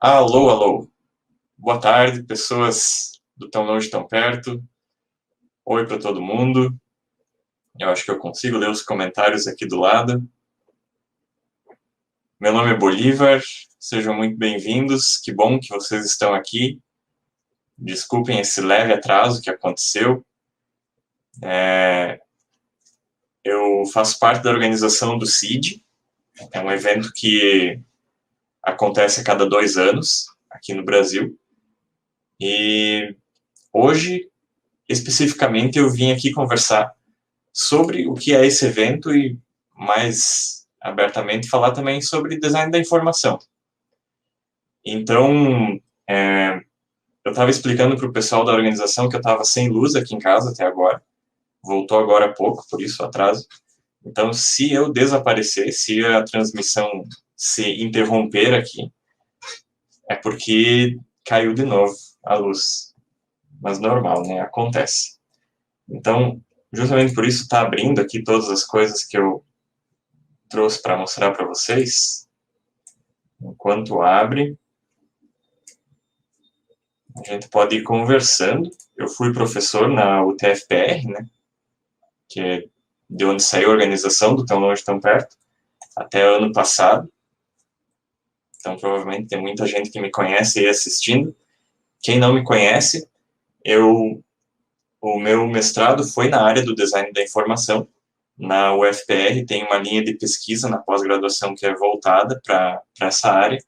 Alô, alô. Boa tarde, pessoas do Tão Longe, Tão Perto. Oi para todo mundo. Eu acho que eu consigo ler os comentários aqui do lado. Meu nome é Bolívar. Sejam muito bem-vindos. Que bom que vocês estão aqui. Desculpem esse leve atraso que aconteceu. Eu faço parte da organização do CID. É um evento que acontece a cada 2 anos aqui no Brasil. E hoje, especificamente, eu vim aqui conversar sobre o que é esse evento e, mais abertamente, falar também sobre design da informação. Então, eu estava explicando para o pessoal da organização que eu estava sem luz aqui em casa até agora. Voltou agora há pouco, por isso o atraso. Então, se eu desaparecer, se a transmissão se interromper aqui, é porque caiu de novo a luz. Mas normal, né? Acontece. Então, justamente por isso está abrindo aqui todas as coisas que eu trouxe para mostrar para vocês. Enquanto abre, a gente pode ir conversando. Eu fui professor na UTFPR, né, que é de onde saiu a organização do Tão Longe, Tão Perto, até ano passado. Então, provavelmente, tem muita gente que me conhece aí assistindo. Quem não me conhece, o meu mestrado foi na área do design da informação. Na UFPR tem uma linha de pesquisa na pós-graduação que é voltada para essa área.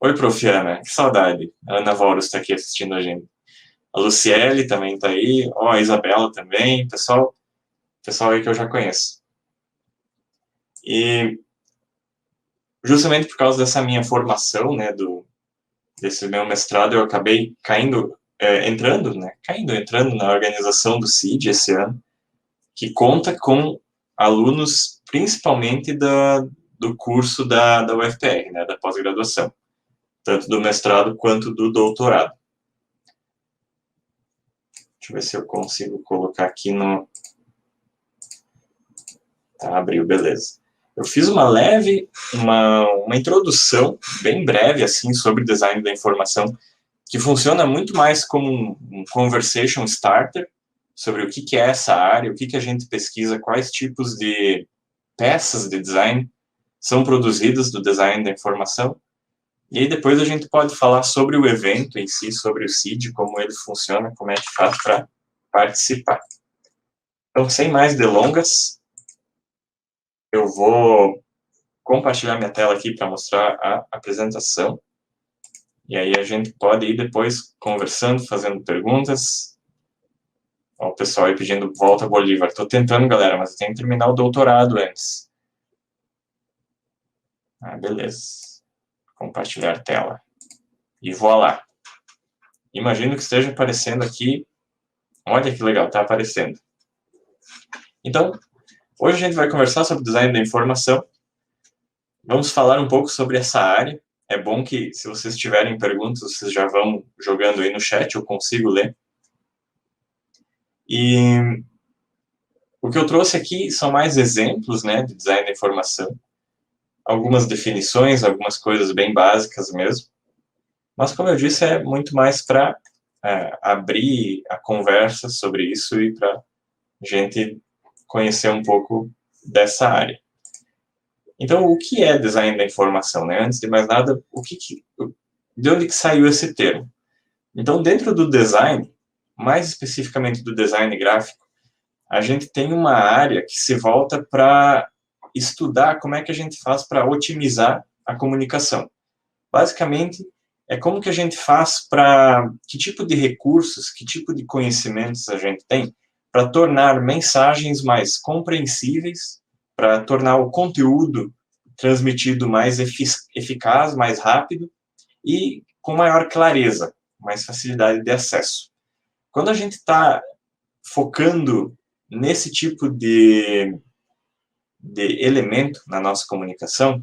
Oi, prof. Ana, que saudade. A Ana Vaurus está aqui assistindo a gente. A Luciele também está aí. Ó, a Isabela também. Pessoal aí que eu já conheço. E justamente por causa dessa minha formação, né, desse meu mestrado, eu acabei entrando na organização do CID esse ano, que conta com alunos principalmente do curso da UFPR, né, da pós-graduação, tanto do mestrado quanto do doutorado. Deixa eu ver se eu consigo colocar aqui no... Tá, abriu, beleza. Eu fiz uma introdução bem breve, assim, sobre design da informação, que funciona muito mais como um conversation starter, sobre o que é essa área, o que a gente pesquisa, quais tipos de peças de design são produzidas do design da informação. E aí depois a gente pode falar sobre o evento em si, sobre o CID, como ele funciona, como é que faz para participar. Então, sem mais delongas, eu vou compartilhar minha tela aqui para mostrar a apresentação. E aí a gente pode ir depois conversando, fazendo perguntas. Ó, o pessoal aí pedindo volta Bolívar. Estou tentando, galera, mas eu tenho que terminar o doutorado antes. Ah, beleza. Compartilhar tela. E voilá. Imagino que esteja aparecendo aqui. Olha que legal, está aparecendo. Então, hoje a gente vai conversar sobre design da informação. Vamos falar um pouco sobre essa área. É bom que, se vocês tiverem perguntas, vocês já vão jogando aí no chat, eu consigo ler. E o que eu trouxe aqui são mais exemplos, né, de design da informação. Algumas definições, algumas coisas bem básicas mesmo. Mas, como eu disse, é muito mais para abrir a conversa sobre isso e para a gente conhecer um pouco dessa área. Então, o que é design da informação, né? Antes de mais nada, de onde que saiu esse termo? Então, dentro do design, mais especificamente do design gráfico, a gente tem uma área que se volta para estudar como é que a gente faz para otimizar a comunicação. Basicamente, é como que a gente faz para... Que tipo de recursos, que tipo de conhecimentos a gente tem para tornar mensagens mais compreensíveis, para tornar o conteúdo transmitido mais eficaz, mais rápido e com maior clareza, mais facilidade de acesso. Quando a gente está focando nesse tipo de elemento na nossa comunicação...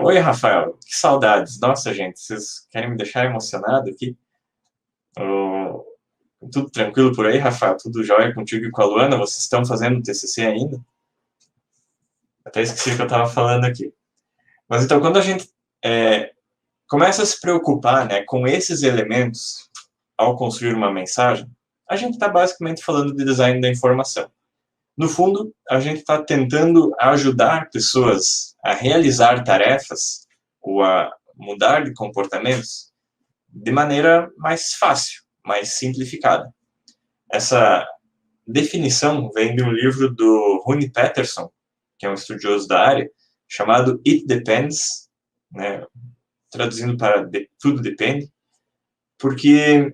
Oi, Rafael, que saudades. Nossa, gente, vocês querem me deixar emocionado aqui? Tudo tranquilo por aí, Rafael? Tudo jóia contigo e com a Luana? Vocês estão fazendo TCC ainda? Até esqueci o que eu estava falando aqui. Mas então, quando a gente começa a se preocupar, né, com esses elementos ao construir uma mensagem, a gente está basicamente falando de design da informação. No fundo, a gente está tentando ajudar pessoas a realizar tarefas ou a mudar de comportamentos de maneira mais fácil, mais simplificada. Essa definição vem de um livro do Rune Peterson, que é um estudioso da área, chamado It Depends, né, traduzindo para tudo depende, porque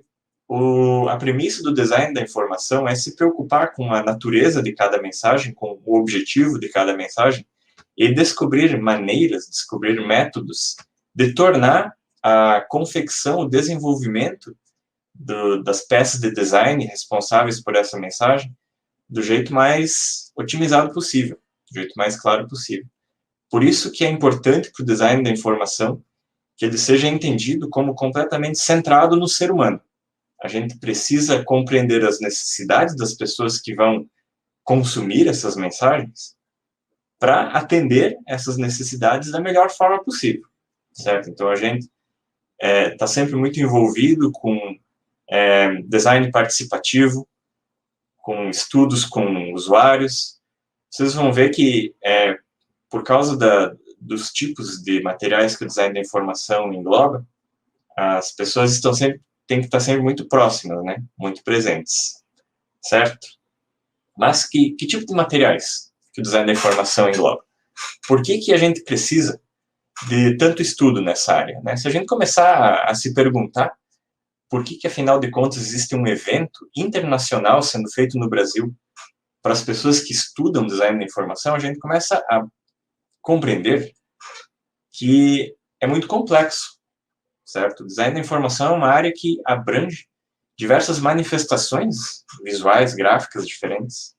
a premissa do design da informação é se preocupar com a natureza de cada mensagem, com o objetivo de cada mensagem, e descobrir maneiras, descobrir métodos de tornar a confecção, o desenvolvimento das peças de design responsáveis por essa mensagem do jeito mais otimizado possível, do jeito mais claro possível. Por isso que é importante para o design da informação que ele seja entendido como completamente centrado no ser humano. A gente precisa compreender as necessidades das pessoas que vão consumir essas mensagens para atender essas necessidades da melhor forma possível, certo? Então, a gente está sempre muito envolvido com design participativo, com estudos com usuários. Vocês vão ver que, por causa dos tipos de materiais que o design da informação engloba, as pessoas têm que estar sempre muito próximas, né? Muito presentes, certo? Mas que tipo de materiais que o design da informação engloba? Por que a gente precisa de tanto estudo nessa área, né? Se a gente começar a se perguntar por que, afinal de contas, existe um evento internacional sendo feito no Brasil para as pessoas que estudam design da informação, a gente começa a compreender que é muito complexo, certo? O design da informação é uma área que abrange diversas manifestações visuais, gráficas diferentes.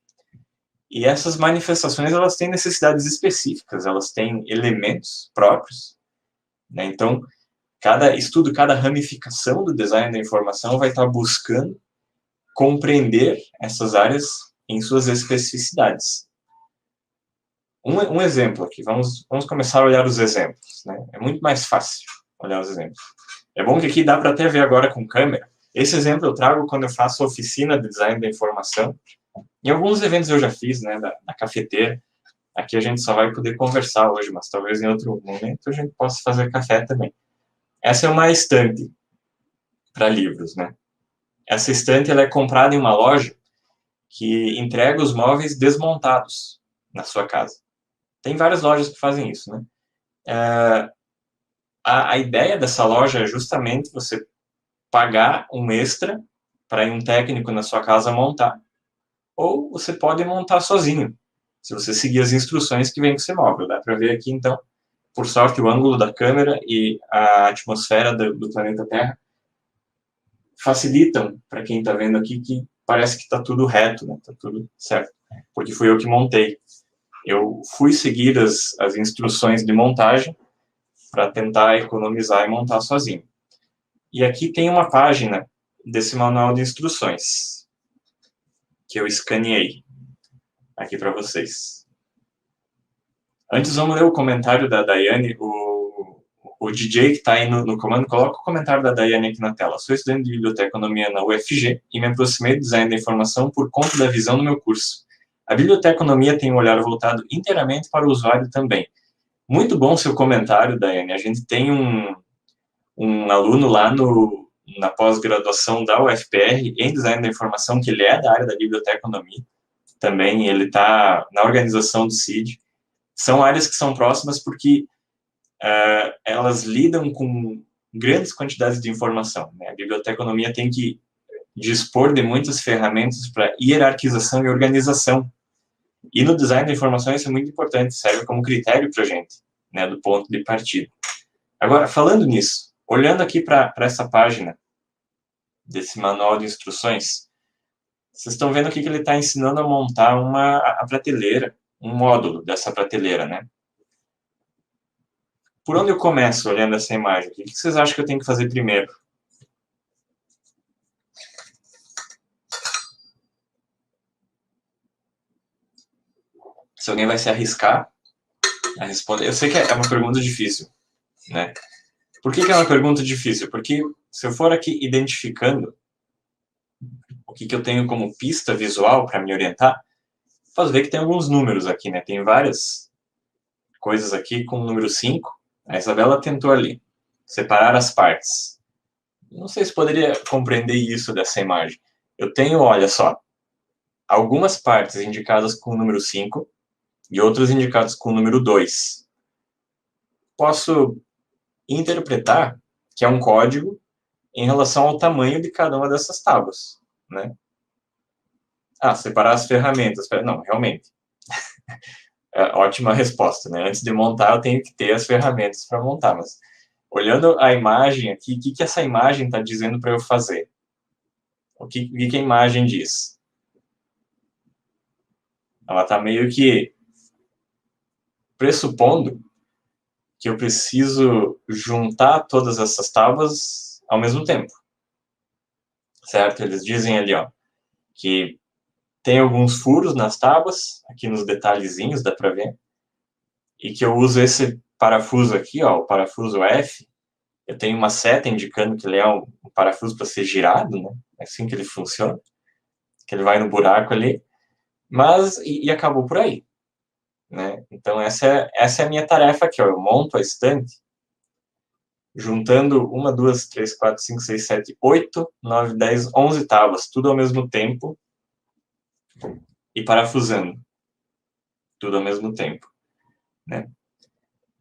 E essas manifestações, elas têm necessidades específicas, elas têm elementos próprios, né? Então, cada estudo, cada ramificação do design da informação vai estar buscando compreender essas áreas em suas especificidades. Um exemplo aqui, vamos começar a olhar os exemplos, né? É muito mais fácil olhar os exemplos. É bom que aqui dá para até ver agora com câmera. Esse exemplo eu trago quando eu faço oficina de design da informação. Em alguns eventos eu já fiz, né, da cafeteira. Aqui a gente só vai poder conversar hoje, mas talvez em outro momento a gente possa fazer café também. Essa é uma estante para livros, né? Essa estante ela é comprada em uma loja que entrega os móveis desmontados na sua casa. Tem várias lojas que fazem isso, né? A ideia dessa loja é justamente você pagar um extra para ir um técnico na sua casa montar, ou você pode montar sozinho, se você seguir as instruções que vem com esse móvel. Dá para ver aqui, então, por sorte, o ângulo da câmera e a atmosfera do planeta Terra facilitam para quem está vendo aqui que parece que está tudo reto, né? Está tudo certo, porque fui eu que montei. Eu fui seguir as instruções de montagem para tentar economizar e montar sozinho. E aqui tem uma página desse manual de instruções que eu escaneei aqui para vocês. Antes, vamos ler o comentário da Daiane. O DJ que está aí no comando, coloca o comentário da Daiane aqui na tela. Sou estudante de biblioteconomia na UFG e me aproximei do design da informação por conta da visão do meu curso. A biblioteconomia tem um olhar voltado inteiramente para o usuário também. Muito bom seu comentário, Daiane. A gente tem um aluno lá na pós-graduação da UFPR em design da informação, que ele é da área da biblioteconomia também, ele está na organização do CID. São áreas que são próximas porque elas lidam com grandes quantidades de informação, né? A biblioteconomia tem que dispor de muitas ferramentas para hierarquização e organização. E no design da informação isso é muito importante, serve como critério para a gente, né, do ponto de partida. Agora, falando nisso, olhando aqui para essa página desse manual de instruções, vocês estão vendo aqui que ele está ensinando a montar a prateleira, um módulo dessa prateleira, né? Por onde eu começo olhando essa imagem? O que vocês acham que eu tenho que fazer primeiro? Se alguém vai se arriscar. a responder. Eu sei que é uma pergunta difícil, né? Por que é uma pergunta difícil? Porque se eu for aqui identificando o que eu tenho como pista visual para me orientar, posso ver que tem alguns números aqui, né? Tem várias coisas aqui com o número 5. A Isabela tentou ali separar as partes. Não sei se poderia compreender isso dessa imagem. Eu tenho, olha só, algumas partes indicadas com o número 5 e outras indicadas com o número 2. Posso interpretar que é um código em relação ao tamanho de cada uma dessas tábuas, né? Separar as ferramentas. Não, realmente. Ótima resposta, né? Antes de montar, eu tenho que ter as ferramentas para montar, mas olhando a imagem aqui, o que essa imagem está dizendo para eu fazer? O que a imagem diz? Ela está meio que pressupondo que eu preciso juntar todas essas tábuas ao mesmo tempo. Certo? Eles dizem ali, ó, que tem alguns furos nas tábuas, aqui nos detalhezinhos, dá para ver, e que eu uso esse parafuso aqui, ó, o parafuso F. Eu tenho uma seta indicando que ele é um parafuso para ser girado, né? É assim que ele funciona, que ele vai no buraco ali, mas e acabou por aí, né? Então essa é a minha tarefa aqui, ó. Eu monto a estante juntando 1, 2, 3, 4, 5, 6, 7, 8, 9, 10, 11 tábuas, tudo ao mesmo tempo, e parafusando tudo ao mesmo tempo, né?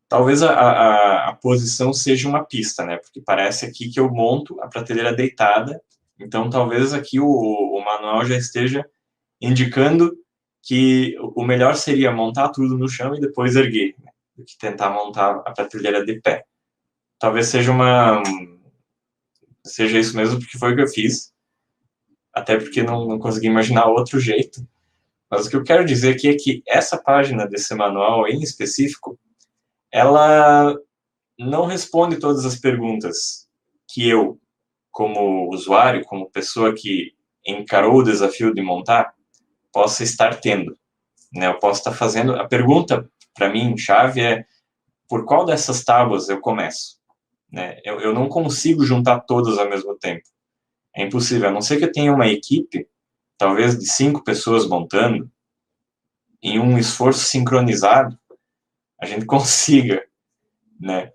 Talvez a posição seja uma pista, né? Porque parece aqui que eu monto a prateleira deitada, então talvez aqui o manual já esteja indicando que o melhor seria montar tudo no chão e depois erguer, né? Do que tentar montar a prateleira de pé. Talvez seja isso mesmo, porque foi o que eu fiz, até porque não consegui imaginar outro jeito. Mas o que eu quero dizer aqui é que essa página desse manual em específico, ela não responde todas as perguntas que eu, como usuário, como pessoa que encarou o desafio de montar, possa estar tendo, né? Eu posso estar fazendo... A pergunta, para mim, chave é por qual dessas tábuas eu começo, né? Eu não consigo juntar todas ao mesmo tempo. É impossível, a não ser que eu tenha uma equipe, talvez de 5 pessoas montando, em um esforço sincronizado, a gente consiga, né?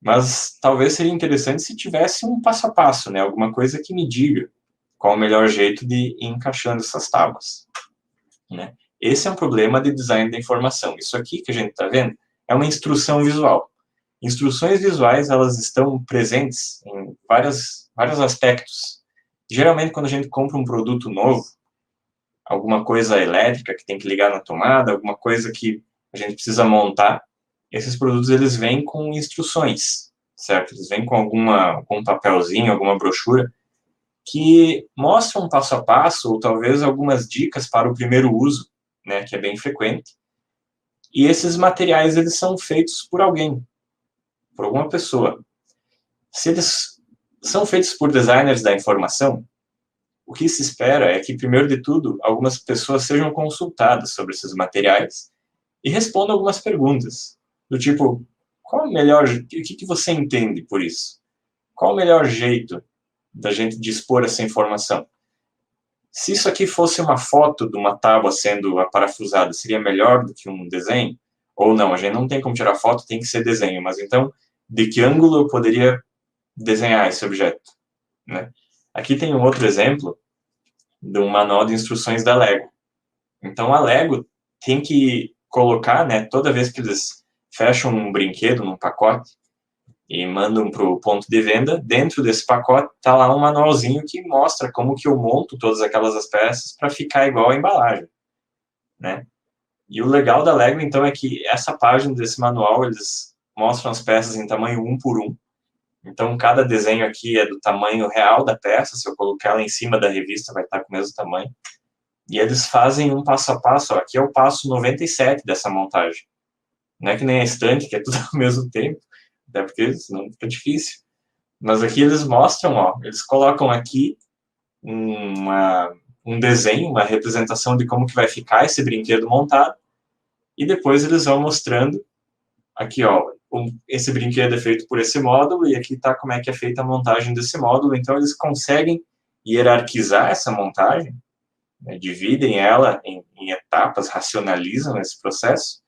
Mas talvez seria interessante se tivesse um passo a passo, né? Alguma coisa que me diga qual o melhor jeito de ir encaixando essas tábuas, né? Esse é um problema de design da informação. Isso aqui que a gente está vendo é uma instrução visual. Instruções visuais, elas estão presentes em vários aspectos. Geralmente, quando a gente compra um produto novo, alguma coisa elétrica que tem que ligar na tomada, alguma coisa que a gente precisa montar, esses produtos eles vêm com instruções, certo? Eles vêm com com um papelzinho, alguma brochura, que mostram um passo a passo, ou talvez algumas dicas para o primeiro uso, né, que é bem frequente. E esses materiais, eles são feitos por alguém, por alguma pessoa. Se eles são feitos por designers da informação, o que se espera é que, primeiro de tudo, algumas pessoas sejam consultadas sobre esses materiais e respondam algumas perguntas, do tipo, qual o melhor, o que você entende por isso? Qual o melhor jeito da gente dispor essa informação? Se isso aqui fosse uma foto de uma tábua sendo aparafusada, seria melhor do que um desenho? Ou não, a gente não tem como tirar foto, tem que ser desenho, mas então, de que ângulo eu poderia desenhar esse objeto, né? Aqui tem um outro exemplo de um manual de instruções da Lego. Então, a Lego tem que colocar, né, toda vez que eles fecham um brinquedo num pacote e mandam para o ponto de venda, dentro desse pacote está lá um manualzinho que mostra como que eu monto todas aquelas peças para ficar igual a embalagem, né? E o legal da Lego, então, é que essa página desse manual, eles mostram as peças em tamanho 1 por 1. Então, cada desenho aqui é do tamanho real da peça. Se eu colocar ela em cima da revista, vai estar com o mesmo tamanho. E eles fazem um passo a passo. Ó, aqui é o passo 97 dessa montagem. Não é que nem a estante, que é tudo ao mesmo tempo, até porque senão fica difícil. Mas aqui eles mostram, ó, eles colocam aqui um desenho, uma representação de como que vai ficar esse brinquedo montado, e depois eles vão mostrando aqui, ó, esse brinquedo é feito por esse módulo, e aqui está como é que é feita a montagem desse módulo. Então, eles conseguem hierarquizar essa montagem, né, dividem ela em etapas, racionalizam esse processo,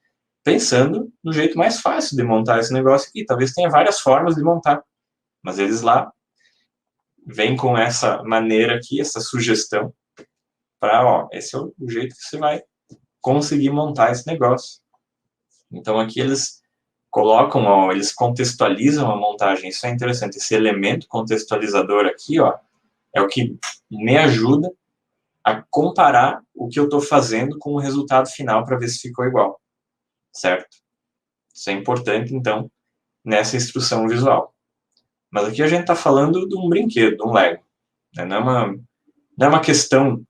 pensando no jeito mais fácil de montar esse negócio aqui. Talvez tenha várias formas de montar, mas eles lá vêm com essa maneira aqui, essa sugestão, para, ó, esse é o jeito que você vai conseguir montar esse negócio. Então, aqui eles colocam, ó, eles contextualizam a montagem. Isso é interessante. Esse elemento contextualizador aqui, ó, é o que me ajuda a comparar o que eu estou fazendo com o resultado final para ver se ficou igual, certo? Isso é importante, então, nessa instrução visual. Mas aqui a gente está falando de um brinquedo, de um Lego, né? Não é uma questão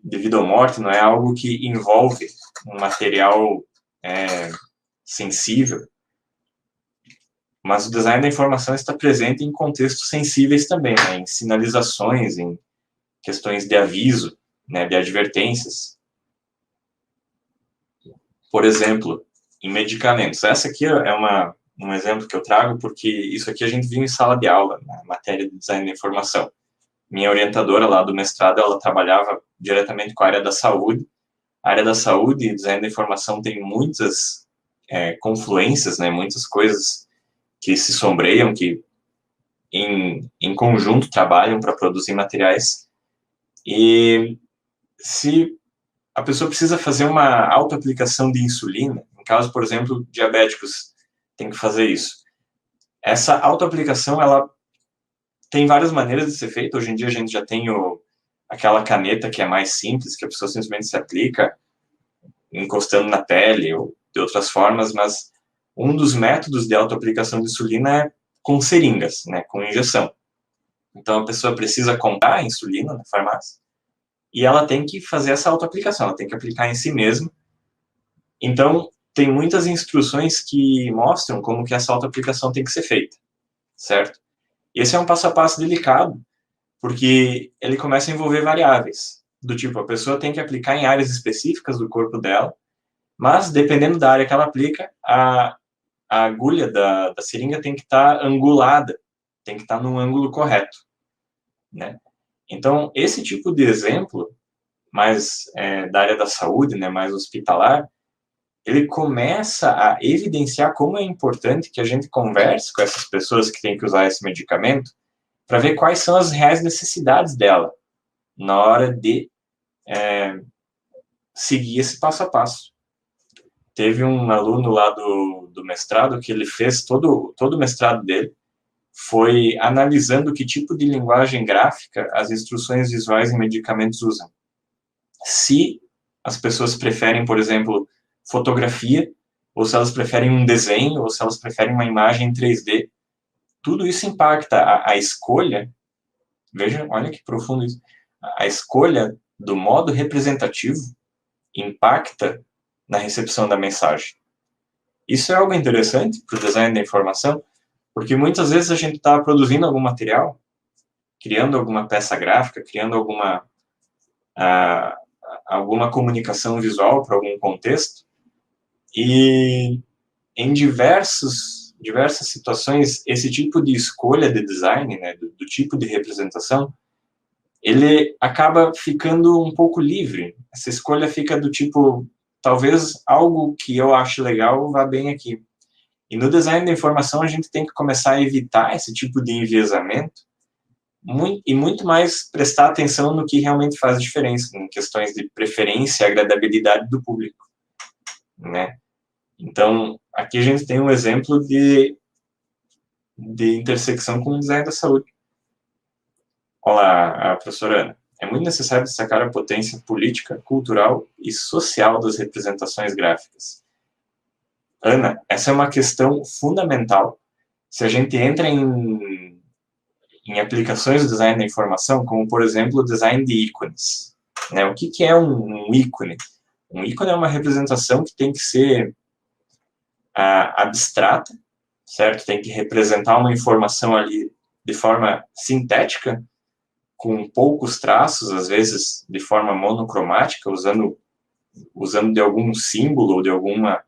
de vida ou morte, não é algo que envolve um material sensível, mas o design da informação está presente em contextos sensíveis também, né? Em sinalizações, em questões de aviso, né? De advertências. Por exemplo, em medicamentos. Essa aqui é um exemplo que eu trago porque isso aqui a gente viu em sala de aula, na matéria de design da informação. Minha orientadora lá do mestrado, ela trabalhava diretamente com a área da saúde. A área da saúde e design da informação tem muitas confluências, né? Muitas coisas que se sombreiam, que em conjunto trabalham para produzir materiais. E se a pessoa precisa fazer uma autoaplicação de insulina, em caso, por exemplo, diabéticos têm que fazer isso. Essa autoaplicação, ela tem várias maneiras de ser feita. Hoje em dia a gente já tem aquela caneta que é mais simples, que a pessoa simplesmente se aplica encostando na pele ou de outras formas, mas um dos métodos de autoaplicação de insulina é com seringas, né, com injeção. Então a pessoa precisa comprar a insulina na farmácia e ela tem que fazer essa autoaplicação, ela tem que aplicar em si mesma. Então tem muitas instruções que mostram como que essa autoaplicação tem que ser feita, certo? Esse é um passo a passo delicado, porque ele começa a envolver variáveis, do tipo, a pessoa tem que aplicar em áreas específicas do corpo dela, mas dependendo da área que ela aplica, a agulha da seringa tem que estar angulada, tem que estar num ângulo correto, né? Então, esse tipo de exemplo, mais da área da saúde, né, mais hospitalar, ele começa a evidenciar como é importante que a gente converse com essas pessoas que têm que usar esse medicamento para ver quais são as reais necessidades dela na hora de seguir esse passo a passo. Teve um aluno lá do mestrado que ele fez todo o mestrado dele, foi analisando que tipo de linguagem gráfica as instruções visuais em medicamentos usam. Se as pessoas preferem, por exemplo, fotografia, ou se elas preferem um desenho, ou se elas preferem uma imagem em 3D, tudo isso impacta a escolha. Veja, olha que profundo isso. A escolha do modo representativo impacta na recepção da mensagem. Isso é algo interessante para o design da informação, porque muitas vezes a gente está produzindo algum material, criando alguma peça gráfica, criando alguma comunicação visual para algum contexto, e em diversas situações, esse tipo de escolha de design, né, do tipo de representação, ele acaba ficando um pouco livre. Essa escolha fica do tipo, talvez algo que eu acho legal vá bem aqui. E no design da informação, a gente tem que começar a evitar esse tipo de enviesamento e muito mais prestar atenção no que realmente faz diferença, em questões de preferência e agradabilidade do público, né? Então, aqui a gente tem um exemplo de intersecção com o design da saúde. Olá, a professora Ana. É muito necessário destacar a potência política, cultural e social das representações gráficas. Ana, essa é uma questão fundamental. Se a gente entra em aplicações do design da informação, como, por exemplo, o design de ícones, né? O que é um ícone? Um ícone é uma representação que tem que ser abstrata, certo? Tem que representar uma informação ali de forma sintética, com poucos traços, às vezes de forma monocromática, usando de algum símbolo ou de alguma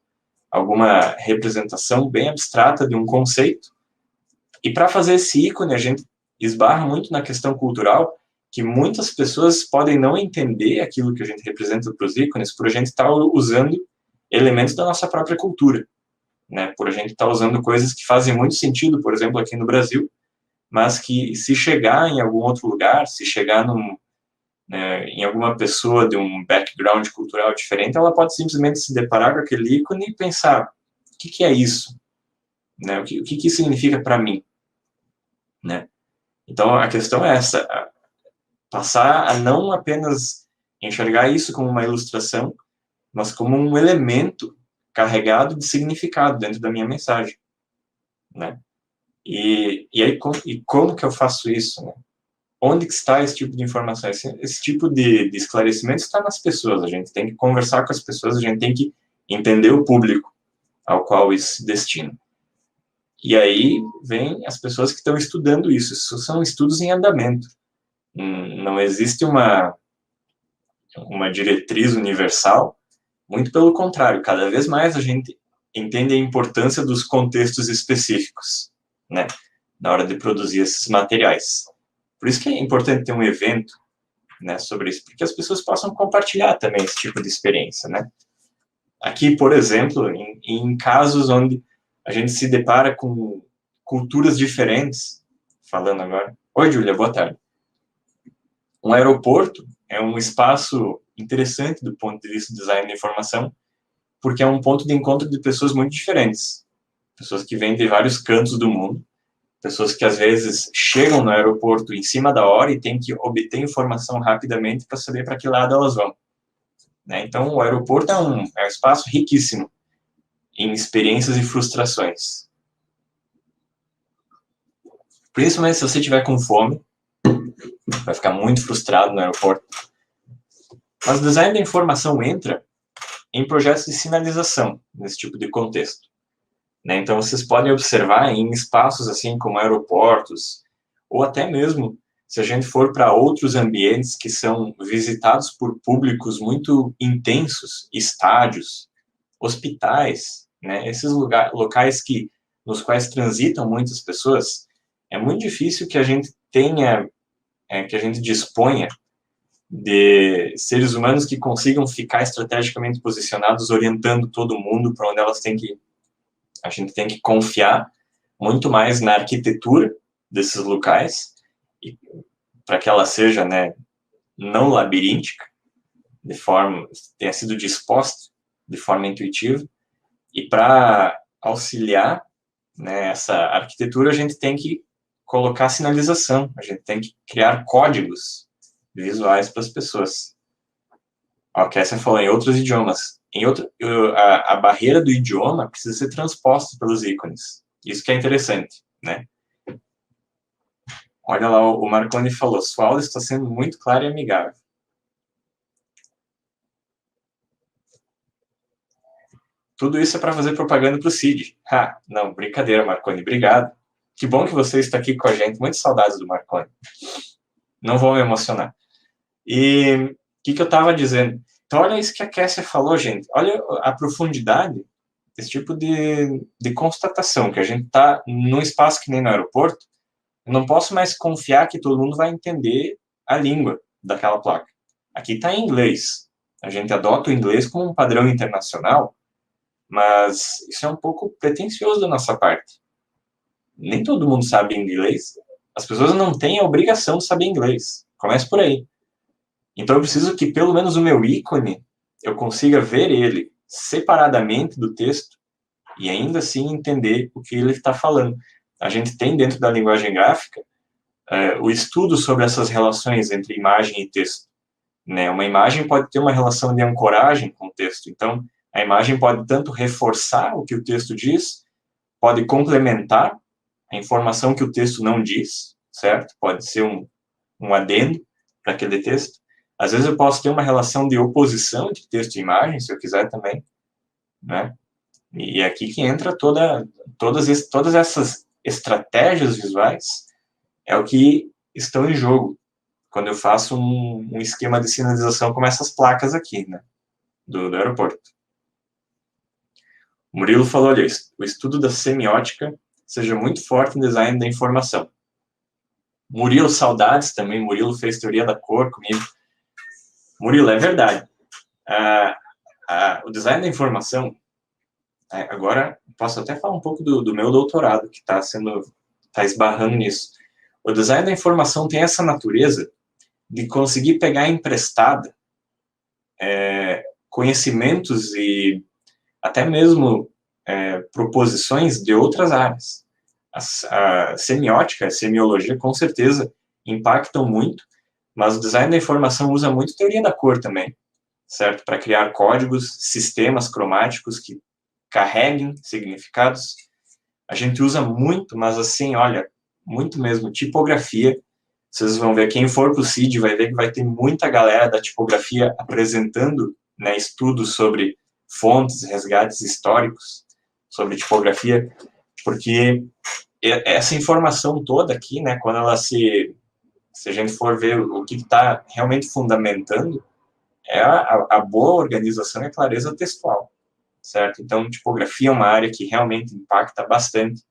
alguma representação bem abstrata de um conceito. E para fazer esse ícone, a gente esbarra muito na questão cultural, que muitas pessoas podem não entender aquilo que a gente representa para os ícones, por a gente estar usando elementos da nossa própria cultura, né? Por a gente estar usando coisas que fazem muito sentido, por exemplo, aqui no Brasil, mas que se chegar em algum outro lugar, se chegar em alguma pessoa de um background cultural diferente, ela pode simplesmente se deparar com aquele ícone e pensar, o que é isso? Né? O que significa para mim? Né? Então, a questão é essa, passar a não apenas enxergar isso como uma ilustração, mas como um elemento carregado de significado dentro da minha mensagem, né? E aí, como que eu faço isso, né? Onde que está esse tipo de informação? Esse tipo de esclarecimento está nas pessoas, a gente tem que conversar com as pessoas, a gente tem que entender o público ao qual isso se destina. E aí vem as pessoas que estão estudando isso são estudos em andamento. Não existe uma diretriz universal, muito pelo contrário, cada vez mais a gente entende a importância dos contextos específicos, né, na hora de produzir esses materiais. Por isso que é importante ter um evento, né, sobre isso, porque as pessoas possam compartilhar também esse tipo de experiência, né. Aqui, por exemplo, em casos onde a gente se depara com culturas diferentes, falando agora. Oi, Júlia, boa tarde. Um aeroporto é um espaço interessante do ponto de vista do design da informação, porque é um ponto de encontro de pessoas muito diferentes. Pessoas que vêm de vários cantos do mundo, pessoas que às vezes chegam no aeroporto em cima da hora e têm que obter informação rapidamente para saber para que lado elas vão. Né? Então, o aeroporto é um espaço riquíssimo em experiências e frustrações. Principalmente se você estiver com fome, vai ficar muito frustrado no aeroporto. Mas o design da informação entra em projetos de sinalização, nesse tipo de contexto. Né? Então, vocês podem observar em espaços assim como aeroportos, ou até mesmo se a gente for para outros ambientes que são visitados por públicos muito intensos, estádios, hospitais, né? Esses locais nos quais transitam muitas pessoas, é muito difícil que a gente tenha, que a gente disponha de seres humanos que consigam ficar estrategicamente posicionados, orientando todo mundo para onde elas têm que ir. A gente tem que confiar muito mais na arquitetura desses locais, para que ela seja, né, não labiríntica, de forma tenha sido disposta de forma intuitiva, e para auxiliar, né, essa arquitetura, a gente tem que colocar sinalização, a gente tem que criar códigos visuais para as pessoas. O que você falou em outros idiomas. A barreira do idioma precisa ser transposta pelos ícones. Isso que é interessante, né? Olha lá, o Marconi falou, sua aula está sendo muito clara e amigável. Tudo isso é para fazer propaganda para o Cid. Não, brincadeira, Marconi, obrigado. Que bom que você está aqui com a gente. Muitas saudades do Marconi. Não vou me emocionar. E o que eu estava dizendo? Então, olha isso que a Kessia falou, gente. Olha a profundidade desse tipo de constatação, que a gente está num espaço que nem no aeroporto, eu não posso mais confiar que todo mundo vai entender a língua daquela placa. Aqui está em inglês. A gente adota o inglês como um padrão internacional, mas isso é um pouco pretensioso da nossa parte. Nem todo mundo sabe inglês. As pessoas não têm a obrigação de saber inglês. Comece por aí. Então eu preciso que pelo menos o meu ícone, eu consiga ver ele separadamente do texto e ainda assim entender o que ele está falando. A gente tem dentro da linguagem gráfica o estudo sobre essas relações entre imagem e texto. Né? Uma imagem pode ter uma relação de ancoragem com o texto. Então, a imagem pode tanto reforçar o que o texto diz, pode complementar a informação que o texto não diz, certo? Pode ser um adendo para aquele texto. Às vezes eu posso ter uma relação de oposição entre texto e imagem, se eu quiser também, né? E é aqui que entra todas essas estratégias visuais, é o que estão em jogo quando eu faço um esquema de sinalização como essas placas aqui, né? Do aeroporto. Murilo falou ali, o estudo da semiótica seja muito forte em design da informação. Murilo, saudades também, Murilo fez teoria da cor comigo. Murilo, é verdade. O design da informação, agora posso até falar um pouco do meu doutorado, que está esbarrando nisso. O design da informação tem essa natureza de conseguir pegar emprestada conhecimentos e até mesmo proposições de outras áreas. A semiótica, a semiologia, com certeza, impactam muito, mas o design da informação usa muito teoria da cor também, certo? Para criar códigos, sistemas cromáticos que carreguem significados. A gente usa muito, mas assim, olha, muito mesmo, tipografia. Vocês vão ver, quem for para o CID vai ver que vai ter muita galera da tipografia apresentando, né, estudos sobre fontes, resgates históricos, sobre tipografia, porque essa informação toda aqui, né, quando ela se a gente for ver o que está realmente fundamentando, é a boa organização e a clareza textual, certo? Então, tipografia é uma área que realmente impacta bastante.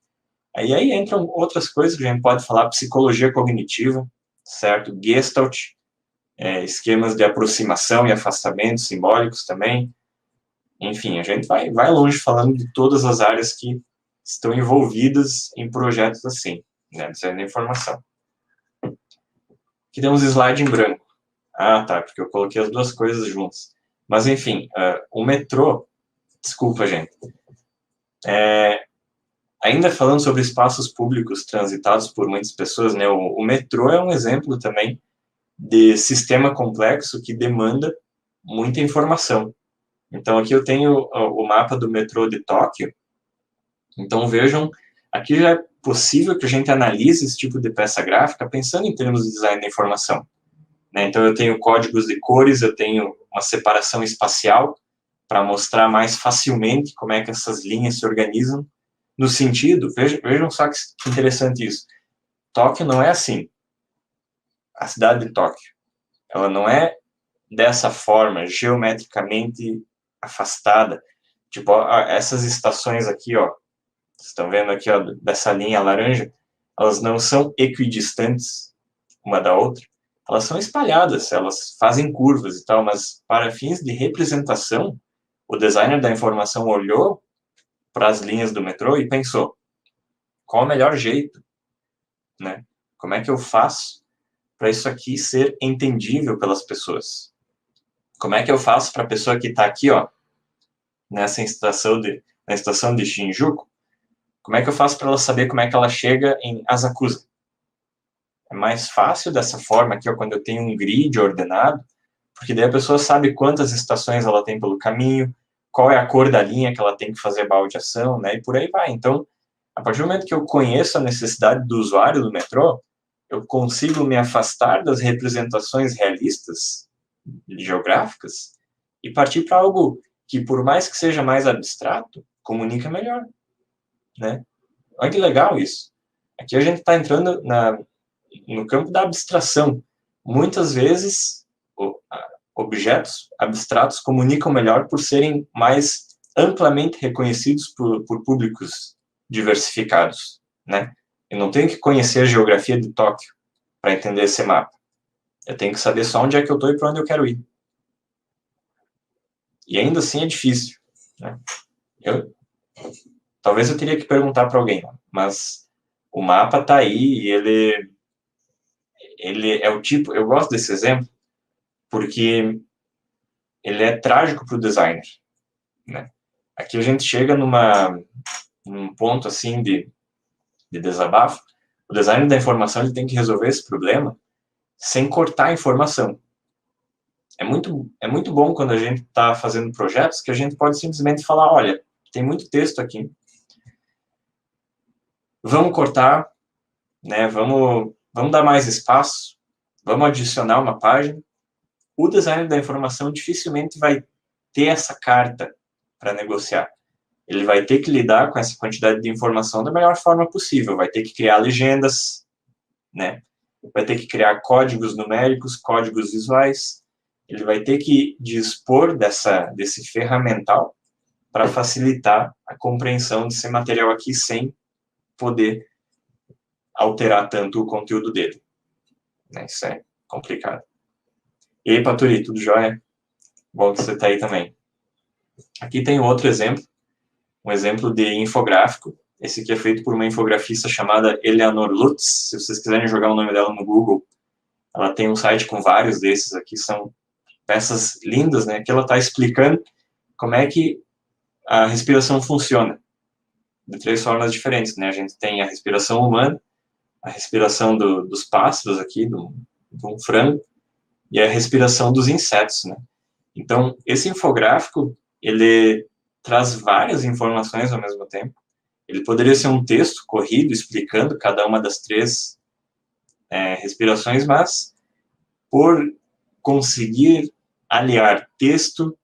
Aí entram outras coisas que a gente pode falar, psicologia cognitiva, certo? Gestalt, esquemas de aproximação e afastamento simbólicos também. Enfim, a gente vai longe falando de todas as áreas que estão envolvidas em projetos assim, né? Design da informação. Aqui temos slide em branco. Ah, tá, porque eu coloquei as duas coisas juntas. Mas, enfim, o metrô... Desculpa, gente. Ainda falando sobre espaços públicos transitados por muitas pessoas, né? O metrô é um exemplo também de sistema complexo que demanda muita informação. Então, aqui eu tenho o mapa do metrô de Tóquio. Então, vejam, aqui já é possível que a gente analise esse tipo de peça gráfica pensando em termos de design da informação. Então, eu tenho códigos de cores, eu tenho uma separação espacial para mostrar mais facilmente como é que essas linhas se organizam. No sentido, vejam só que interessante isso. Tóquio não é assim. A cidade de Tóquio, ela não é dessa forma, geometricamente afastada. Tipo, essas estações aqui, ó, vocês estão vendo aqui, ó, dessa linha laranja, elas não são equidistantes uma da outra. Elas são espalhadas, elas fazem curvas e tal, mas para fins de representação, o designer da informação olhou para as linhas do metrô e pensou, qual o melhor jeito, né? Como é que eu faço para isso aqui ser entendível pelas pessoas? Como é que eu faço para a pessoa que está aqui, ó, na estação de Shinjuku, como é que eu faço para ela saber como é que ela chega em Asakusa? É mais fácil dessa forma aqui, ó, quando eu tenho um grid ordenado, porque daí a pessoa sabe quantas estações ela tem pelo caminho, qual é a cor da linha que ela tem que fazer baldeação, né, e por aí vai. Então, a partir do momento que eu conheço a necessidade do usuário do metrô, eu consigo me afastar das representações realistas, geográficas, e partir para algo que, por mais que seja mais abstrato, comunica melhor, né? Olha que legal isso. Aqui a gente está entrando no campo da abstração. Muitas vezes, objetos abstratos comunicam melhor por serem mais amplamente reconhecidos por públicos diversificados, né? Eu não tenho que conhecer a geografia de Tóquio para entender esse mapa. Eu tenho que saber só onde é que eu estou e para onde eu quero ir. E ainda assim é difícil, né? Talvez eu teria que perguntar para alguém, mas o mapa está aí e ele é o tipo... Eu gosto desse exemplo porque ele é trágico para o designer, né? Aqui a gente chega num ponto assim de desabafo. O designer da informação ele tem que resolver esse problema sem cortar a informação. É muito bom quando a gente está fazendo projetos que a gente pode simplesmente falar, olha, tem muito texto aqui, vamos cortar, né? Vamos dar mais espaço, vamos adicionar uma página. O designer da informação dificilmente vai ter essa carta para negociar. Ele vai ter que lidar com essa quantidade de informação da melhor forma possível, vai ter que criar legendas, né? Vai ter que criar códigos numéricos, códigos visuais, ele vai ter que dispor desse ferramental para facilitar a compreensão desse material aqui sem poder alterar tanto o conteúdo dele. Isso é complicado. E aí, Paturi, tudo jóia? Bom que você está aí também. Aqui tem outro exemplo, um exemplo de infográfico. Esse aqui é feito por uma infografista chamada Eleanor Lutz. Se vocês quiserem jogar o nome dela no Google, ela tem um site com vários desses aqui, são peças lindas, né? Que ela está explicando como é que a respiração funciona, de 3 formas diferentes, né? A gente tem a respiração humana, a respiração dos pássaros aqui, do frango, e a respiração dos insetos, né? Então, esse infográfico, ele traz várias informações ao mesmo tempo. Ele poderia ser um texto corrido, explicando cada uma das 3 respirações, mas por conseguir aliar texto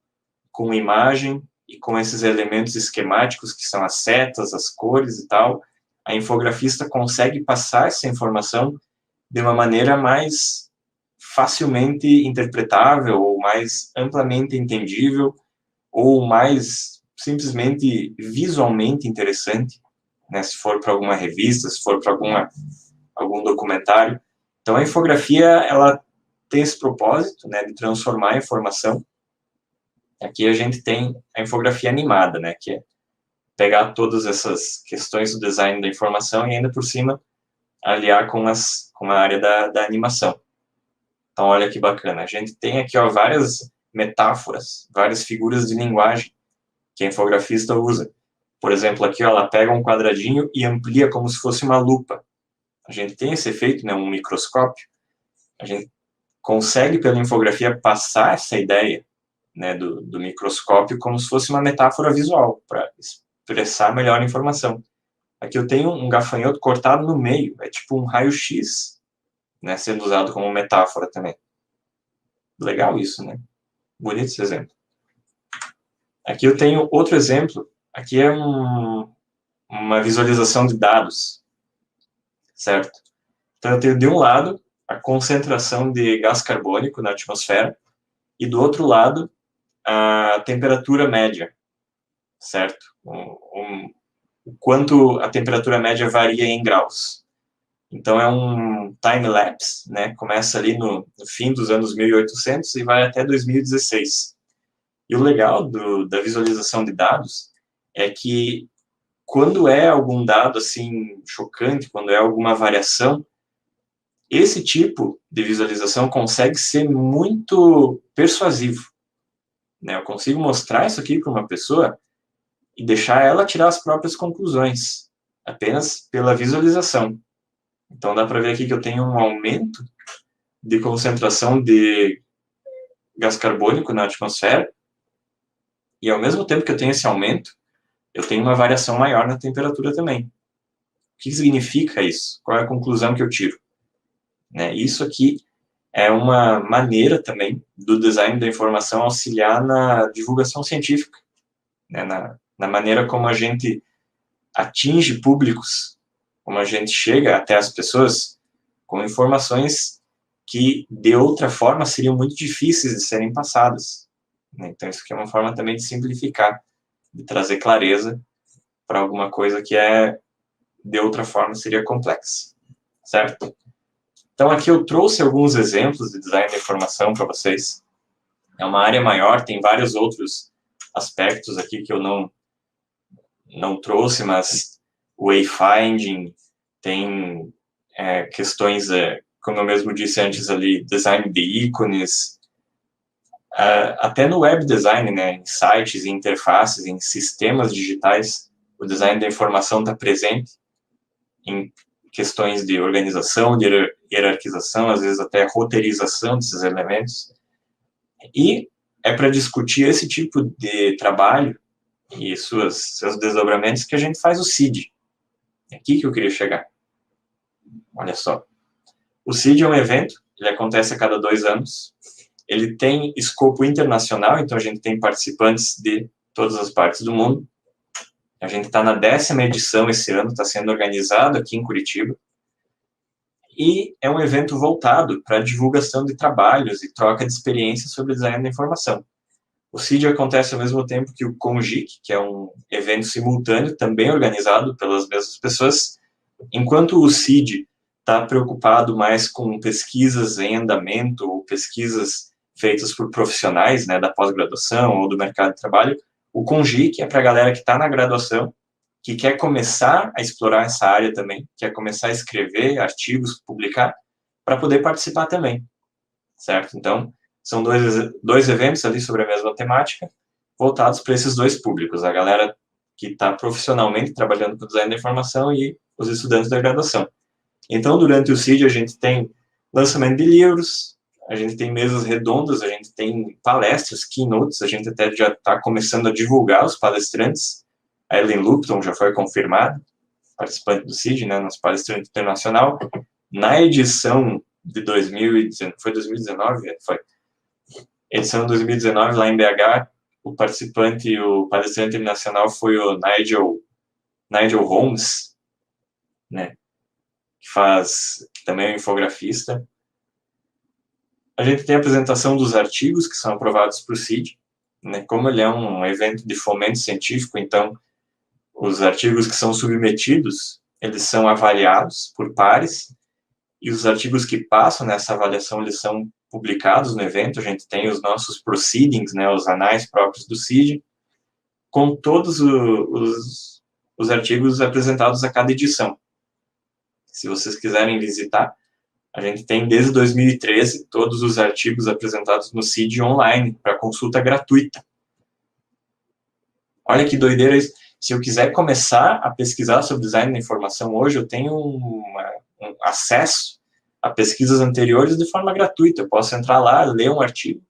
com imagem e com esses elementos esquemáticos, que são as setas, as cores e tal, a infografista consegue passar essa informação de uma maneira mais facilmente interpretável, ou mais amplamente entendível, ou mais simplesmente visualmente interessante, né? Se for para alguma revista, se for para algum documentário. Então, a infografia, ela tem esse propósito, né, de transformar a informação. Aqui a gente tem a infografia animada, né, que é pegar todas essas questões do design da informação e ainda por cima aliar com a área da animação. Então, olha que bacana. A gente tem aqui, ó, várias metáforas, várias figuras de linguagem que a infografista usa. Por exemplo, aqui, ó, ela pega um quadradinho e amplia como se fosse uma lupa. A gente tem esse efeito, né, um microscópio. A gente consegue, pela infografia, passar essa ideia, né, do microscópio como se fosse uma metáfora visual, para expressar melhor a informação. Aqui eu tenho um gafanhoto cortado no meio, é tipo um raio-x, né, sendo usado como metáfora também. Legal isso, né? Bonito esse exemplo. Aqui eu tenho outro exemplo. Aqui é uma visualização de dados, certo? Então eu tenho de um lado a concentração de gás carbônico na atmosfera e do outro lado a temperatura média, certo? O quanto a temperatura média varia em graus. Então é um time-lapse, né? Começa ali no fim dos anos 1800 e vai até 2016. E o legal da visualização de dados é que quando é algum dado assim chocante, quando é alguma variação, esse tipo de visualização consegue ser muito persuasivo, né? Eu consigo mostrar isso aqui para uma pessoa e deixar ela tirar as próprias conclusões, apenas pela visualização. Então dá para ver aqui que eu tenho um aumento de concentração de gás carbônico na atmosfera, e ao mesmo tempo que eu tenho esse aumento, eu tenho uma variação maior na temperatura também. O que significa isso? Qual é a conclusão que eu tiro? Né? Isso aqui é uma maneira também do design da informação auxiliar na divulgação científica, né? Na maneira como a gente atinge públicos, como a gente chega até as pessoas com informações que, de outra forma, seriam muito difíceis de serem passadas. Né? Então, isso aqui é uma forma também de simplificar, de trazer clareza para alguma coisa que de outra forma, seria complexa. Certo? Então, aqui eu trouxe alguns exemplos de design da informação para vocês. É uma área maior, tem vários outros aspectos aqui que eu não trouxe, mas o wayfinding, tem questões, como eu mesmo disse antes ali, design de ícones, até no web design, né, em sites, em interfaces, em sistemas digitais, o design da informação está presente em questões de organização, de hierarquização, às vezes até roteirização desses elementos. E é para discutir esse tipo de trabalho e seus desdobramentos que a gente faz o CID. É aqui que eu queria chegar. Olha só. O CID é um evento, ele acontece a cada 2 anos. Ele tem escopo internacional, então a gente tem participantes de todas as partes do mundo. A gente está na 10ª edição esse ano, está sendo organizado aqui em Curitiba. E é um evento voltado para divulgação de trabalhos e troca de experiências sobre design da informação. O CID acontece ao mesmo tempo que o CONGIC, que é um evento simultâneo, também organizado pelas mesmas pessoas, enquanto o CID está preocupado mais com pesquisas em andamento ou pesquisas feitas por profissionais, né, da pós-graduação ou do mercado de trabalho, o CONGIC é para a galera que está na graduação, que quer começar a explorar essa área também, quer começar a escrever artigos, publicar, para poder participar também, certo? Então, são dois eventos ali sobre a mesma temática, voltados para esses dois públicos, a galera que está profissionalmente trabalhando com design da informação e os estudantes da graduação. Então, durante o CID, a gente tem lançamento de livros, a gente tem mesas redondas, a gente tem palestras, keynotes, a gente até já está começando a divulgar os palestrantes. A Ellen Lupton já foi confirmada, participante do CID, né, nosso palestrante internacional. Na edição de 2019, foi 2019? Foi. Edição de 2019, lá em BH, o participante, o palestrante internacional foi o Nigel Holmes, né, que também é um infografista. A gente tem a apresentação dos artigos que são aprovados para o CID, né, como ele é um evento de fomento científico, então os artigos que são submetidos, eles são avaliados por pares, e os artigos que passam nessa avaliação, eles são publicados no evento, a gente tem os nossos proceedings, né, os anais próprios do CID, com todos os artigos apresentados a cada edição. Se vocês quiserem visitar, a gente tem desde 2013 todos os artigos apresentados no CID online para consulta gratuita. Olha que doideira isso. Se eu quiser começar a pesquisar sobre design da informação hoje, eu tenho um acesso a pesquisas anteriores de forma gratuita. Eu posso entrar lá, ler um artigo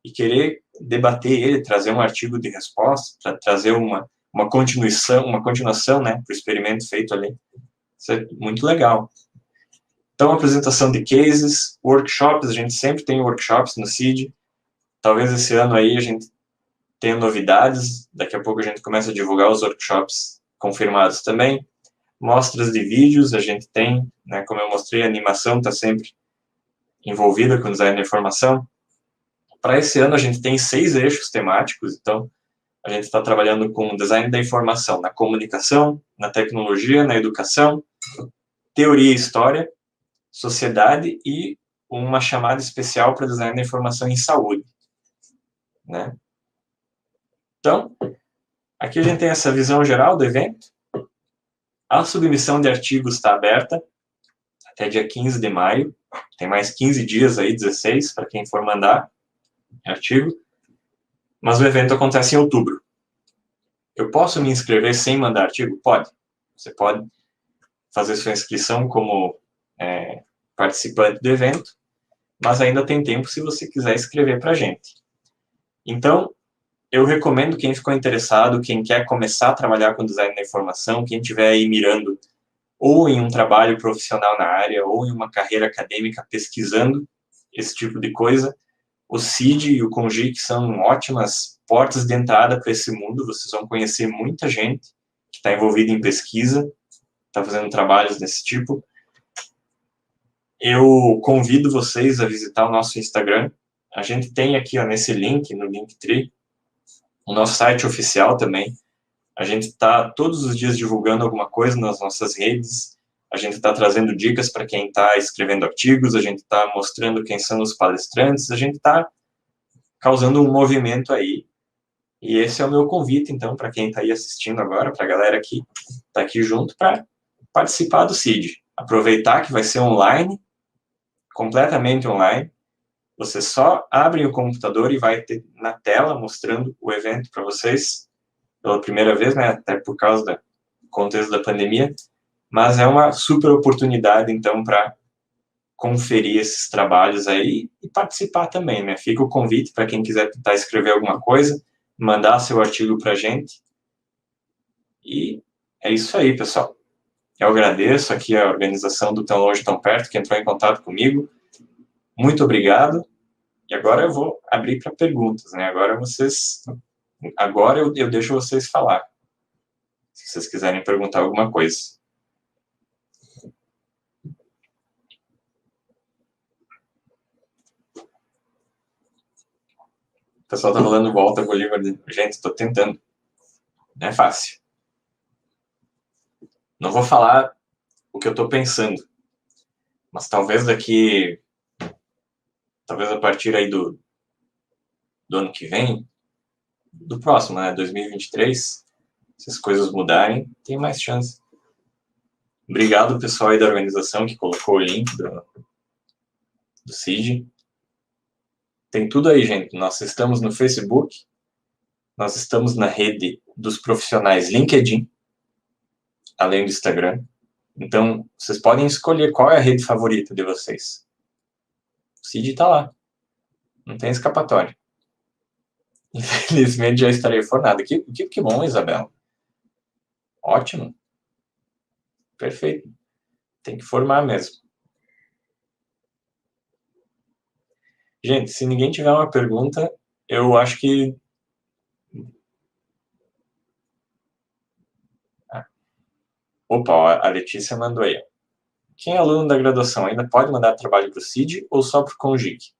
e querer debater ele, trazer um artigo de resposta, trazer uma continuação, né, para o experimento feito ali. Isso é muito legal. Então, apresentação de cases, workshops, a gente sempre tem workshops no CID. Talvez esse ano aí a gente tenha novidades, daqui a pouco a gente começa a divulgar os workshops confirmados também. Mostras de vídeos, a gente tem, né, como eu mostrei, a animação está sempre envolvida com design da informação. Para esse ano a gente tem 6 eixos temáticos, então a gente está trabalhando com design da informação na comunicação, na tecnologia, na educação, teoria e história, sociedade e uma chamada especial para design da informação em saúde, né? Então, aqui a gente tem essa visão geral do evento. A submissão de artigos está aberta até dia 15 de maio. Tem mais 15 dias aí, 16, para quem for mandar artigo. Mas o evento acontece em outubro. Eu posso me inscrever sem mandar artigo? Pode. Você pode fazer sua inscrição como participante do evento, mas ainda tem tempo se você quiser escrever para a gente. Então, eu recomendo quem ficou interessado, quem quer começar a trabalhar com design da informação, quem estiver aí mirando ou em um trabalho profissional na área, ou em uma carreira acadêmica pesquisando esse tipo de coisa, o CID e o CONGIC são ótimas portas de entrada para esse mundo. Vocês vão conhecer muita gente que está envolvida em pesquisa, está fazendo trabalhos desse tipo. Eu convido vocês a visitar o nosso Instagram. A gente tem aqui, ó, nesse link, no Linktree, o nosso site oficial também. A gente está todos os dias divulgando alguma coisa nas nossas redes. A gente está trazendo dicas para quem está escrevendo artigos. A gente está mostrando quem são os palestrantes. A gente está causando um movimento aí. E esse é o meu convite, então, para quem está aí assistindo agora, para a galera que está aqui junto, para participar do CID. Aproveitar que vai ser online, completamente online. Você só abre o computador e vai ter na tela mostrando o evento para vocês pela primeira vez, né, até por causa do contexto da pandemia, mas é uma super oportunidade, então, para conferir esses trabalhos aí e participar também, né? Fica o convite para quem quiser tentar escrever alguma coisa, mandar seu artigo para a gente. E é isso aí, pessoal. Eu agradeço aqui a organização do Tão Longe, Tão Perto, que entrou em contato comigo. Muito obrigado. E agora eu vou abrir para perguntas, né? Agora eu deixo vocês falar, se vocês quiserem perguntar alguma coisa. pessoal tá falando volta, Bolívar. Gente, tô tentando. Não é fácil. Não vou falar o que eu tô pensando, mas talvez a partir aí do ano que vem, do próximo, né, 2023, se as coisas mudarem, tem mais chance. Obrigado, pessoal aí da organização que colocou o link do CID. Tem tudo aí, gente. Nós estamos no Facebook, nós estamos na rede dos profissionais LinkedIn, além do Instagram. Então, vocês podem escolher qual é a rede favorita de vocês. O CID está lá. Não tem escapatória. Infelizmente, já estarei formado. Que bom, Isabela. Ótimo. Perfeito. Tem que formar mesmo. Gente, se ninguém tiver uma pergunta, eu acho que... Opa, a Letícia mandou aí. Quem é aluno da graduação ainda pode mandar trabalho para o CID ou só para o CONGIC?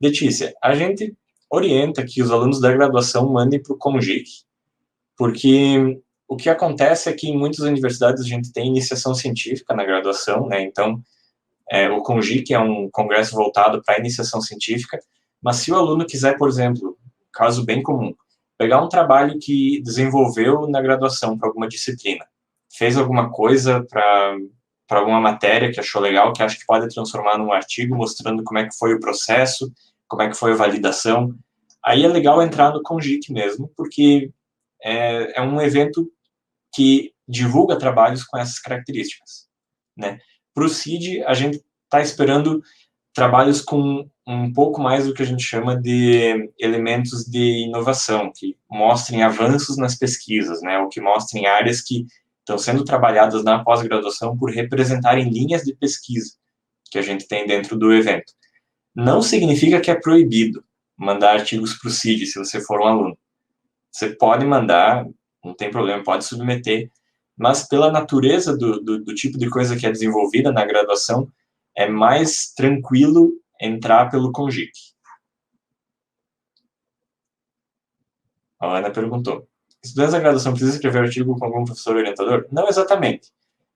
Letícia, a gente orienta que os alunos da graduação mandem para o CONGIC, porque o que acontece é que em muitas universidades a gente tem iniciação científica na graduação, né? Então, o CONGIC é um congresso voltado para a iniciação científica, mas se o aluno quiser, por exemplo, caso bem comum, pegar um trabalho que desenvolveu na graduação para alguma disciplina, fez alguma coisa para alguma matéria que achou legal, que acha que pode transformar num artigo, mostrando como é que foi o processo, como é que foi a validação, aí é legal entrar no CONGIC mesmo, porque é um evento que divulga trabalhos com essas características, né? Para o CID, a gente está esperando trabalhos com um pouco mais do que a gente chama de elementos de inovação, que mostrem avanços nas pesquisas, né? Ou que mostrem áreas que estão sendo trabalhadas na pós-graduação por representarem linhas de pesquisa que a gente tem dentro do evento. Não significa que é proibido mandar artigos para o CID se você for um aluno. Você pode mandar, não tem problema, pode submeter, mas pela natureza do tipo de coisa que é desenvolvida na graduação, é mais tranquilo entrar pelo CONGIC. A Ana perguntou, estudantes da graduação precisam escrever artigo com algum professor orientador? Não exatamente.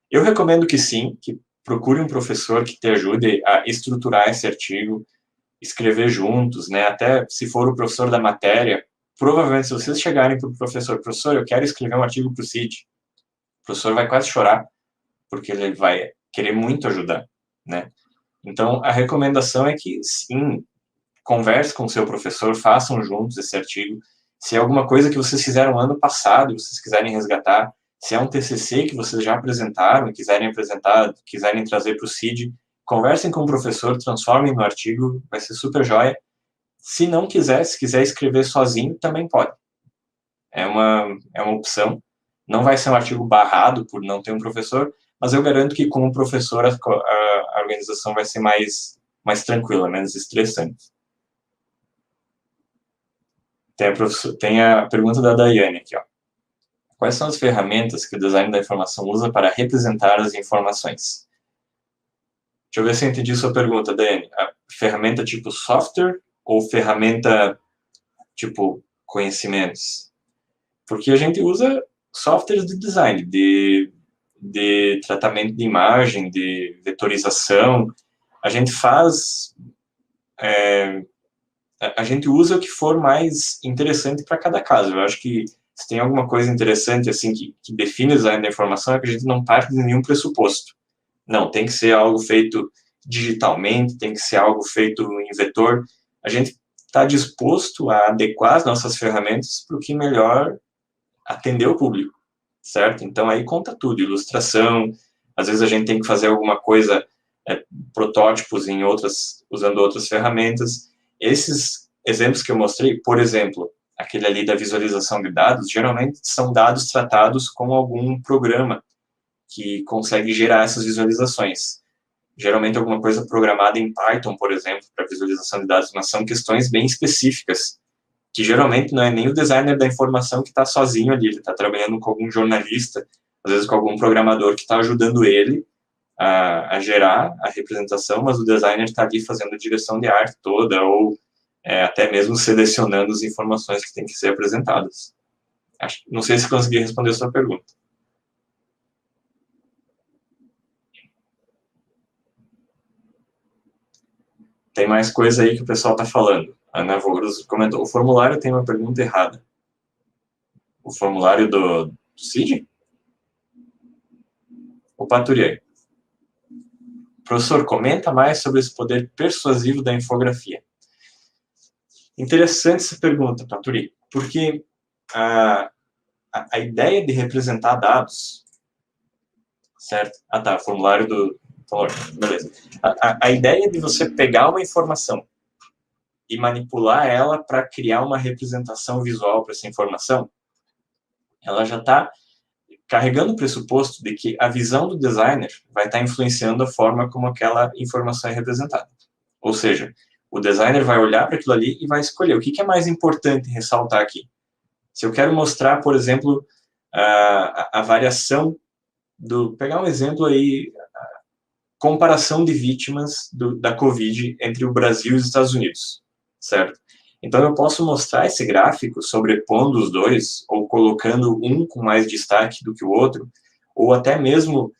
Eu recomendo que sim, que procure um professor que te ajude a estruturar esse artigo, escrever juntos, né? Até se for o professor da matéria, provavelmente se vocês chegarem para o professor, eu quero escrever um artigo para o CID, o professor vai quase chorar, porque ele vai querer muito ajudar, né? Então, a recomendação é que, sim, converse com o seu professor, façam juntos esse artigo. Se é alguma coisa que vocês fizeram ano passado e vocês quiserem resgatar, se é um TCC que vocês já apresentaram e quiserem apresentar, quiserem trazer para o CID, conversem com o professor, transformem no artigo, vai ser super joia. Se não quiser, se quiser escrever sozinho, também pode. É uma opção. Não vai ser um artigo barrado por não ter um professor, mas eu garanto que com o professor a organização vai ser mais tranquila, menos estressante. Tem a pergunta da Daiane aqui, ó. Quais são as ferramentas que o design da informação usa para representar as informações? Deixa eu ver se eu entendi sua pergunta, Daiane. A ferramenta tipo software ou ferramenta tipo conhecimentos? Porque a gente usa softwares de design, de tratamento de imagem, de vetorização. A gente faz... a gente usa o que for mais interessante para cada caso. Eu acho que se tem alguma coisa interessante assim que define o design da informação é que a gente não parte de nenhum pressuposto. Não, tem que ser algo feito digitalmente, tem que ser algo feito em vetor. A gente está disposto a adequar as nossas ferramentas para o que melhor atender o público, certo? Então, aí conta tudo, ilustração, às vezes a gente tem que fazer alguma coisa, protótipos usando outras ferramentas. Esses exemplos que eu mostrei, por exemplo, aquele ali da visualização de dados, geralmente são dados tratados com algum programa que consegue gerar essas visualizações. Geralmente alguma coisa programada em Python, por exemplo, para visualização de dados, mas são questões bem específicas, que geralmente não é nem o designer da informação que está sozinho ali, ele está trabalhando com algum jornalista, às vezes com algum programador que está ajudando ele a gerar a representação, mas o designer está ali fazendo a direção de arte toda, ou até mesmo selecionando as informações que têm que ser apresentadas. Não sei se consegui responder a sua pergunta. Tem mais coisa aí que o pessoal está falando. A Ana Vogros comentou, o formulário tem uma pergunta errada. O formulário do CID? O Paturier. Professor, comenta mais sobre esse poder persuasivo da infografia. Interessante essa pergunta, Paturi, porque a ideia de representar dados, certo? Ah, tá, formulário do... Beleza. A ideia de você pegar uma informação e manipular ela para criar uma representação visual para essa informação, ela já está carregando o pressuposto de que a visão do designer vai estar influenciando a forma como aquela informação é representada. Ou seja, o designer vai olhar para aquilo ali e vai escolher o que é mais importante ressaltar aqui. Se eu quero mostrar, por exemplo, a variação pegar um exemplo aí, comparação de vítimas da Covid entre o Brasil e os Estados Unidos, certo? Então, eu posso mostrar esse gráfico sobrepondo os dois, ou colocando um com mais destaque do que o outro, ou até mesmo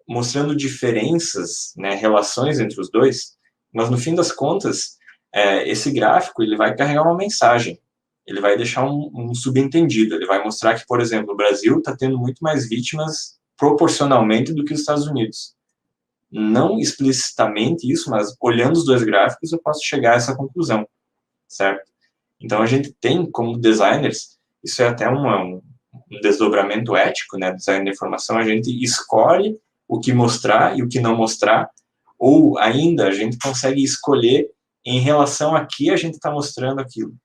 mostrando diferenças, né, relações entre os dois, mas no fim das contas, esse gráfico ele vai carregar uma mensagem, ele vai deixar um subentendido, ele vai mostrar que, por exemplo, o Brasil está tendo muito mais vítimas proporcionalmente do que os Estados Unidos. Não explicitamente isso, mas olhando os dois gráficos eu posso chegar a essa conclusão, certo? Então a gente tem, como designers, isso é até um desdobramento ético, né, design de informação, a gente escolhe o que mostrar e o que não mostrar, ou ainda a gente consegue escolher em relação a que a gente está mostrando aquilo.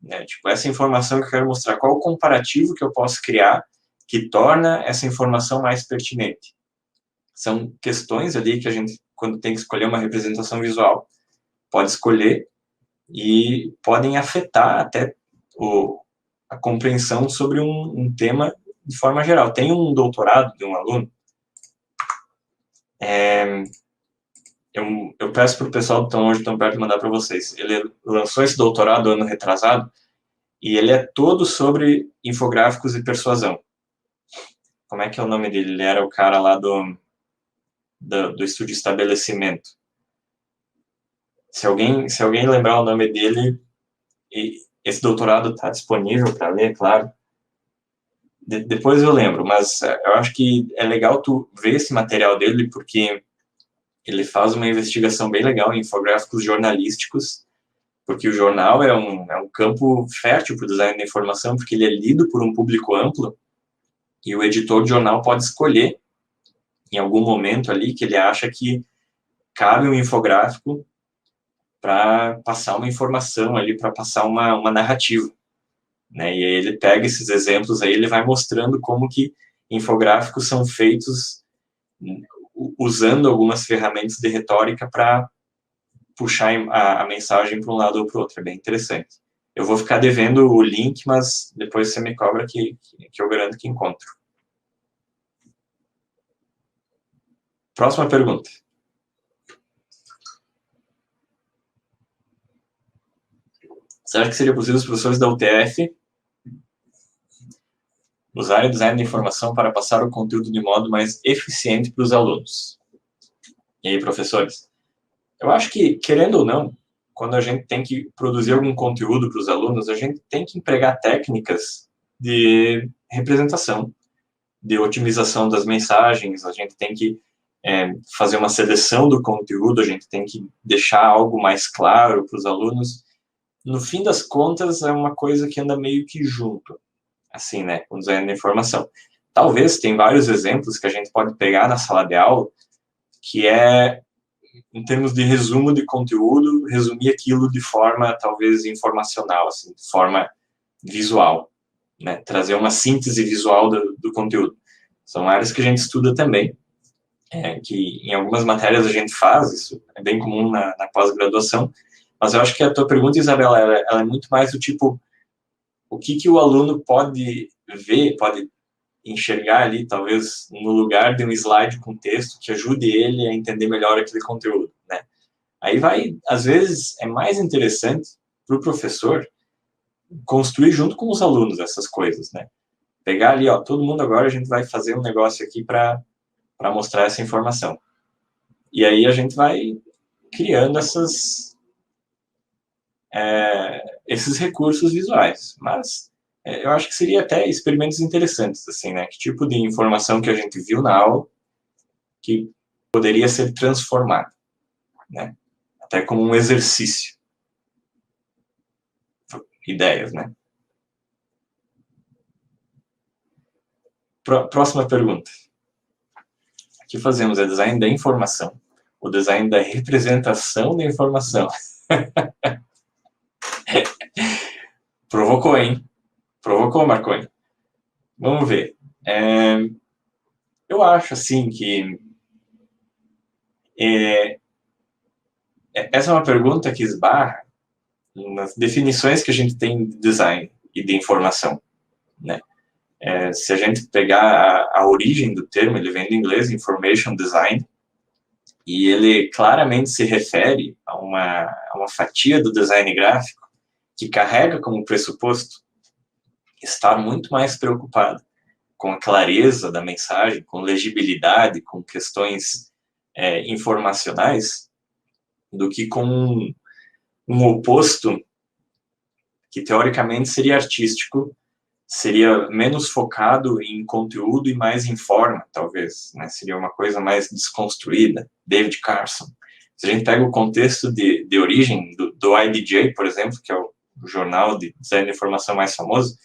Né? Tipo, essa informação que eu quero mostrar, qual o comparativo que eu posso criar que torna essa informação mais pertinente. São questões ali que a gente, quando tem que escolher uma representação visual, pode escolher e podem afetar até a compreensão sobre um tema de forma geral. Tem um doutorado de um aluno, eu peço para o pessoal que estão hoje tão perto de mandar para vocês. Ele lançou esse doutorado ano retrasado e ele é todo sobre infográficos e persuasão. Como é que é o nome dele? Ele era o cara lá do estúdio Estabelecimento. Se alguém lembrar o nome dele, e esse doutorado está disponível para ler, claro. Depois eu lembro, mas eu acho que é legal tu ver esse material dele, porque ele faz uma investigação bem legal em infográficos jornalísticos, porque o jornal é um campo fértil para o design da informação, porque ele é lido por um público amplo, e o editor de jornal pode escolher, em algum momento ali, que ele acha que cabe um infográfico para passar uma informação ali, para passar uma narrativa. Né? E aí ele pega esses exemplos aí, ele vai mostrando como que infográficos são feitos usando algumas ferramentas de retórica para puxar a mensagem para um lado ou para o outro. É bem interessante. Eu vou ficar devendo o link, mas depois você me cobra que eu garanto que encontro. Próxima pergunta. Você acha que seria possível os professores da UTF usarem o design de informação para passar o conteúdo de modo mais eficiente para os alunos? E aí, professores? Eu acho que, querendo ou não, quando a gente tem que produzir algum conteúdo para os alunos, a gente tem que empregar técnicas de representação, de otimização das mensagens, a gente tem que fazer uma seleção do conteúdo, a gente tem que deixar algo mais claro para os alunos. No fim das contas, é uma coisa que anda meio que junto, assim, né, com o design da informação. Talvez, tem vários exemplos que a gente pode pegar na sala de aula, que é, em termos de resumo de conteúdo, resumir aquilo de forma, talvez, informacional, assim, de forma visual, né, trazer uma síntese visual do conteúdo. São áreas que a gente estuda também, que em algumas matérias a gente faz, isso é bem comum na pós-graduação, mas eu acho que a tua pergunta, Isabela, ela é muito mais do tipo, o que o aluno pode ver, pode enxergar ali, talvez, no lugar de um slide com texto que ajude ele a entender melhor aquele conteúdo, né? Aí vai, às vezes, é mais interessante para o professor construir junto com os alunos essas coisas, né? Pegar ali, ó, todo mundo agora a gente vai fazer um negócio aqui para mostrar essa informação. E aí a gente vai criando esses recursos visuais. Mas eu acho que seria até experimentos interessantes, assim, né? Que tipo de informação que a gente viu na aula que poderia ser transformada, né? Até como um exercício. Ideias, né? Próxima pergunta. Aqui fazemos o design da informação, o design da representação da informação. Provocou, hein? Provocou, Marconi. Vamos ver. Eu acho, assim, que essa é uma pergunta que esbarra nas definições que a gente tem de design e de informação, né? Se a gente pegar a origem do termo, ele vem do inglês Information Design, e ele claramente se refere a uma fatia do design gráfico que carrega como pressuposto estar muito mais preocupado com a clareza da mensagem, com legibilidade, com questões informacionais, do que com um oposto que teoricamente seria artístico, seria menos focado em conteúdo e mais em forma, talvez, né? Seria uma coisa mais desconstruída. David Carson. Se a gente pega o contexto de origem do IDJ, por exemplo, que é o jornal de design de informação mais famoso,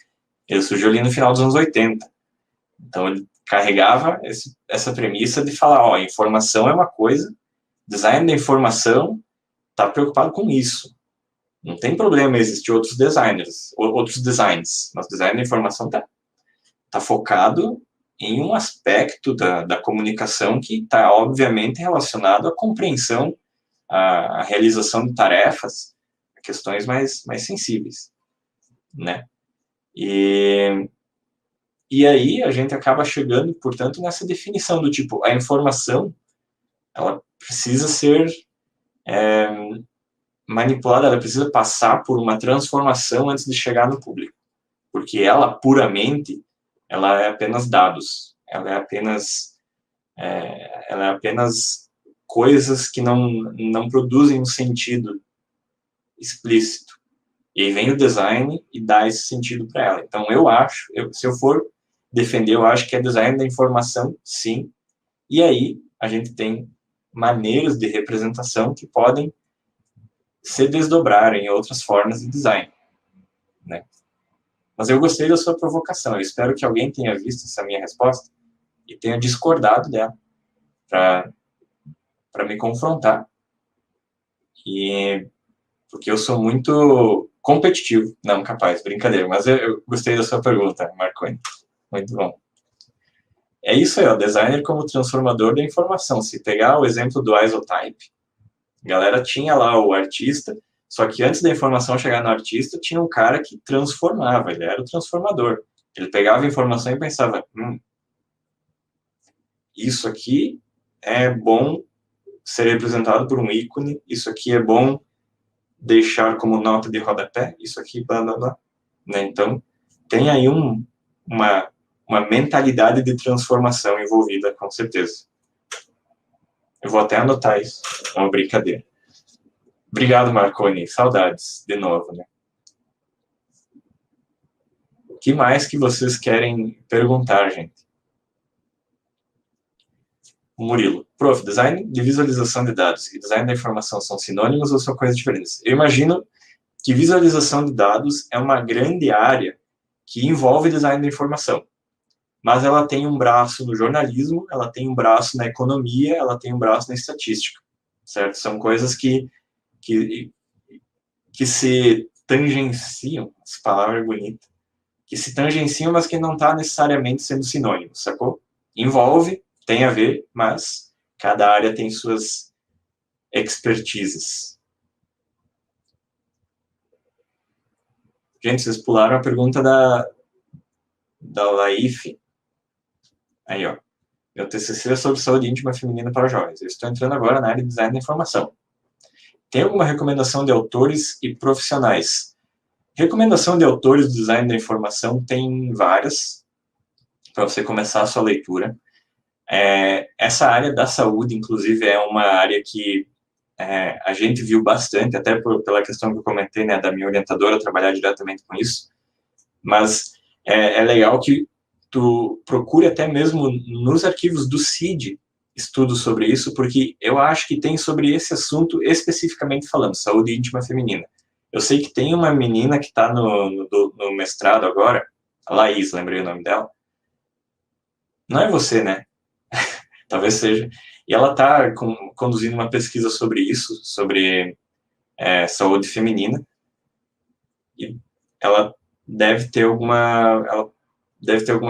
ele surgiu ali no final dos anos 80. Então, ele carregava essa premissa de falar, ó, informação é uma coisa, design da informação está preocupado com isso. Não tem problema existir outros designers, outros designs, mas o design da informação tá focado em um aspecto da comunicação que está, obviamente, relacionado à compreensão, à realização de tarefas, questões mais sensíveis, né? E aí a gente acaba chegando, portanto, nessa definição do tipo, a informação, ela precisa ser manipulada, ela precisa passar por uma transformação antes de chegar no público, porque ela, puramente, ela é apenas dados, ela é apenas coisas que não produzem um sentido explícito. E aí vem o design e dá esse sentido para ela. Então, eu acho, se eu for defender, eu acho que é design da informação, sim. E aí, a gente tem maneiras de representação que podem se desdobrar em outras formas de design, né? Mas eu gostei da sua provocação. Eu espero que alguém tenha visto essa minha resposta e tenha discordado dela para me confrontar. Porque eu sou muito competitivo. Não, capaz, brincadeira. Mas eu gostei da sua pergunta, Marconi. Muito bom. É isso aí, o designer como transformador da informação. Se pegar o exemplo do Isotype, a galera tinha lá o artista, só que antes da informação chegar no artista, tinha um cara que transformava, ele era o transformador. Ele pegava a informação e pensava, isso aqui é bom ser representado por um ícone, isso aqui é bom deixar como nota de rodapé, isso aqui, blá, blá, blá. Né? Então, tem aí uma mentalidade de transformação envolvida, com certeza. Eu vou até anotar isso, é uma brincadeira. Obrigado, Marconi. Saudades, de novo, né? O que mais que vocês querem perguntar, gente? Murilo. Prof, design de visualização de dados e design da informação são sinônimos ou são coisas diferentes? Eu imagino que visualização de dados é uma grande área que envolve design da informação. Mas ela tem um braço no jornalismo, ela tem um braço na economia, ela tem um braço na estatística, certo? São coisas que se tangenciam, essa palavra é bonita, que se tangenciam, mas que não está necessariamente sendo sinônimo, sacou? Envolve, tem a ver, mas cada área tem suas expertises. Gente, vocês pularam a pergunta da Laif. Aí, ó. Meu TCC é sobre saúde íntima feminina para jovens. Eu estou entrando agora na área de design da informação. Tem alguma recomendação de autores e profissionais? Recomendação de autores do design da informação tem várias, para você começar a sua leitura. Essa área da saúde, inclusive, é uma área que a gente viu bastante, até pela questão que eu comentei, né, da minha orientadora trabalhar diretamente com isso, mas é legal que tu procure até mesmo nos arquivos do CID estudos sobre isso, porque eu acho que tem sobre esse assunto especificamente falando, saúde íntima feminina. Eu sei que tem uma menina que está no mestrado agora, a Laís, lembrei o nome dela. Não é você, né? Talvez seja. E ela está conduzindo uma pesquisa sobre isso, sobre saúde feminina. E ela deve ter alguma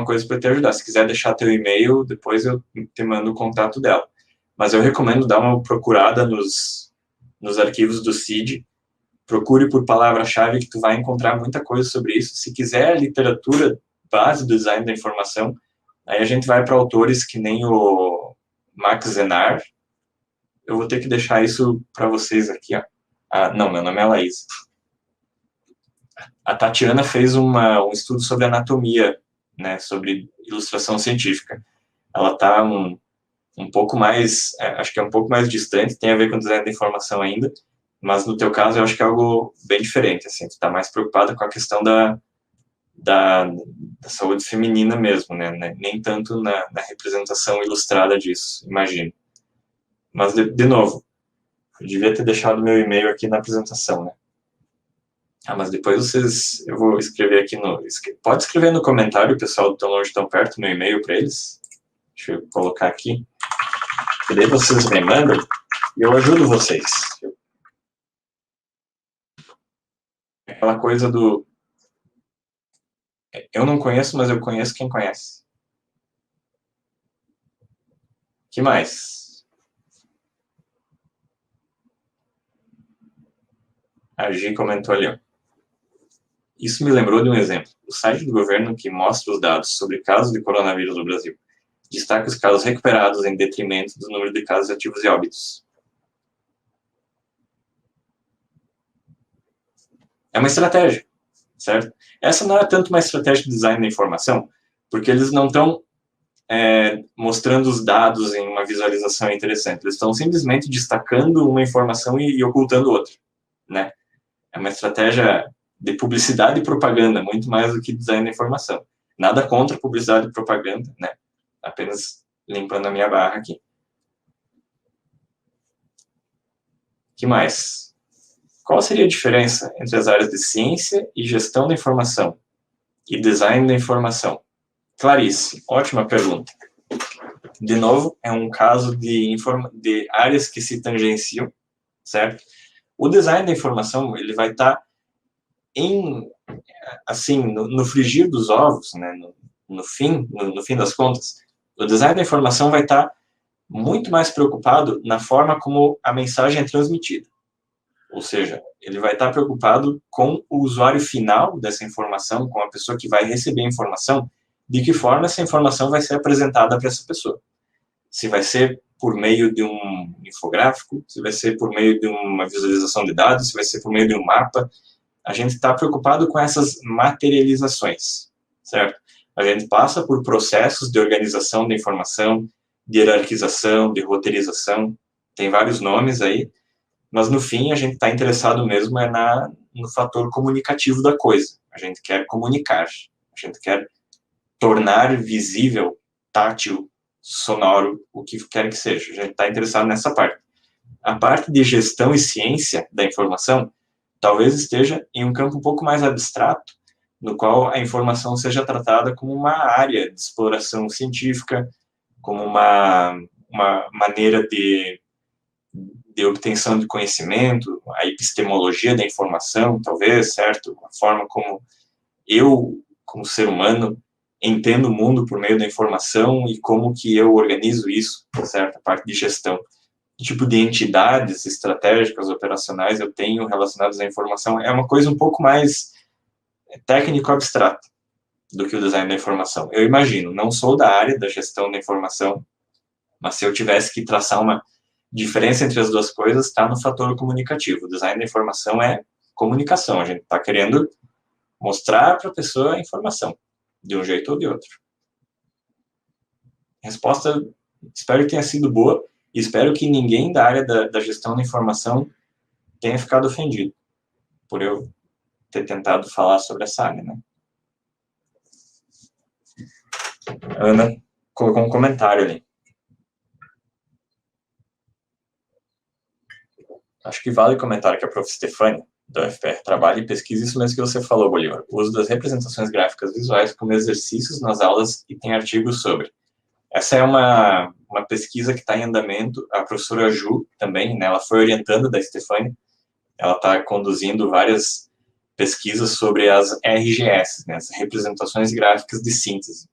coisa para te ajudar. Se quiser deixar teu e-mail, depois eu te mando o contato dela. Mas eu recomendo dar uma procurada nos arquivos do CID. Procure por palavra-chave que tu vai encontrar muita coisa sobre isso. Se quiser literatura base do design da informação, aí a gente vai para autores que nem o Max Zenar. Eu vou ter que deixar isso para vocês aqui, ó. Não, meu nome é Laís. A Tatiana fez um estudo sobre anatomia, né, sobre ilustração científica. Ela está um pouco mais, acho que é um pouco mais distante, tem a ver com design da informação ainda, mas no teu caso eu acho que é algo bem diferente, assim, tu está mais preocupada com a questão da saúde feminina mesmo, né, nem tanto na representação ilustrada disso, imagino. Mas, de novo, eu devia ter deixado meu e-mail aqui na apresentação, né. Mas depois eu vou escrever aqui pode escrever no comentário, pessoal do Tão Longe Tão Perto, meu e-mail para eles. Deixa eu colocar aqui. E daí vocês me mandam e eu ajudo vocês. Aquela coisa do... Eu não conheço, mas eu conheço quem conhece. Que mais? A Gi comentou ali, ó. Isso me lembrou de um exemplo. O site do governo que mostra os dados sobre casos de coronavírus no Brasil destaca os casos recuperados em detrimento do número de casos ativos e óbitos. É uma estratégia, certo? Essa não é tanto uma estratégia de design da informação, porque eles não estão mostrando os dados em uma visualização interessante. Eles estão simplesmente destacando uma informação e ocultando outra, né? É uma estratégia de publicidade e propaganda, muito mais do que design da informação. Nada contra publicidade e propaganda, né? Apenas limpando a minha barra aqui. Que mais? Qual seria a diferença entre as áreas de ciência e gestão da informação e design da informação? Clarice, ótima pergunta. De novo, é um caso de áreas que se tangenciam, certo? O design da informação, ele vai estar no frigir dos ovos, né? no fim das contas, o design da informação vai estar muito mais preocupado na forma como a mensagem é transmitida. Ou seja, ele vai estar preocupado com o usuário final dessa informação, com a pessoa que vai receber a informação, de que forma essa informação vai ser apresentada para essa pessoa. Se vai ser por meio de um infográfico, se vai ser por meio de uma visualização de dados, se vai ser por meio de um mapa. A gente está preocupado com essas materializações, certo? A gente passa por processos de organização da informação, de hierarquização, de roteirização, tem vários nomes aí, mas no fim a gente está interessado mesmo no fator comunicativo da coisa. A gente quer comunicar, a gente quer tornar visível, tátil, sonoro, o que quer que seja. A gente está interessado nessa parte. A parte de gestão e ciência da informação talvez esteja em um campo um pouco mais abstrato, no qual a informação seja tratada como uma área de exploração científica, como uma maneira de obtenção de conhecimento, a epistemologia da informação, talvez, certo? A forma como eu, como ser humano, entendo o mundo por meio da informação e como que eu organizo isso, certo? A parte de gestão. Que tipo de entidades estratégicas, operacionais eu tenho relacionadas à informação é uma coisa um pouco mais técnico-abstrata do que o design da informação. Eu imagino, não sou da área da gestão da informação, mas se eu tivesse que traçar uma diferença entre as duas coisas está no fator comunicativo. O design da informação é comunicação. A gente está querendo mostrar para a pessoa a informação, de um jeito ou de outro. Resposta, espero que tenha sido boa e espero que ninguém da área da gestão da informação tenha ficado ofendido por eu ter tentado falar sobre essa área, né? A Ana colocou um comentário ali. Acho que vale comentar que a prof. Stefania, da UFPR, trabalha e pesquisa isso mesmo que você falou, Bolívar. O uso das representações gráficas visuais como exercícios nas aulas e tem artigos sobre. Essa é uma pesquisa que está em andamento. A professora Ju também, né, ela foi orientando da Stefania. Ela está conduzindo várias pesquisas sobre as RGS, né, as representações gráficas de síntese.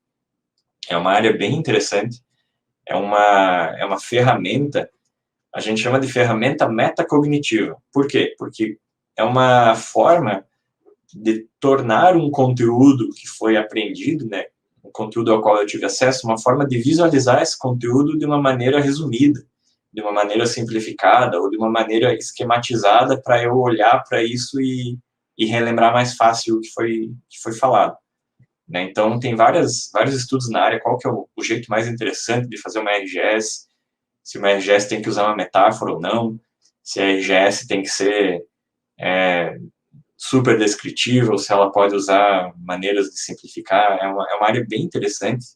É uma área bem interessante. É uma ferramenta, a gente chama de ferramenta metacognitiva. Por quê? Porque é uma forma de tornar um conteúdo que foi aprendido, né, um conteúdo ao qual eu tive acesso, uma forma de visualizar esse conteúdo de uma maneira resumida, de uma maneira simplificada ou de uma maneira esquematizada para eu olhar para isso e relembrar mais fácil o que foi falado. Né? Então, tem vários estudos na área, qual que é o jeito mais interessante de fazer uma RGS, se uma RGS tem que usar uma metáfora ou não, se a RGS tem que ser super descritiva, ou se ela pode usar maneiras de simplificar. É uma área bem interessante,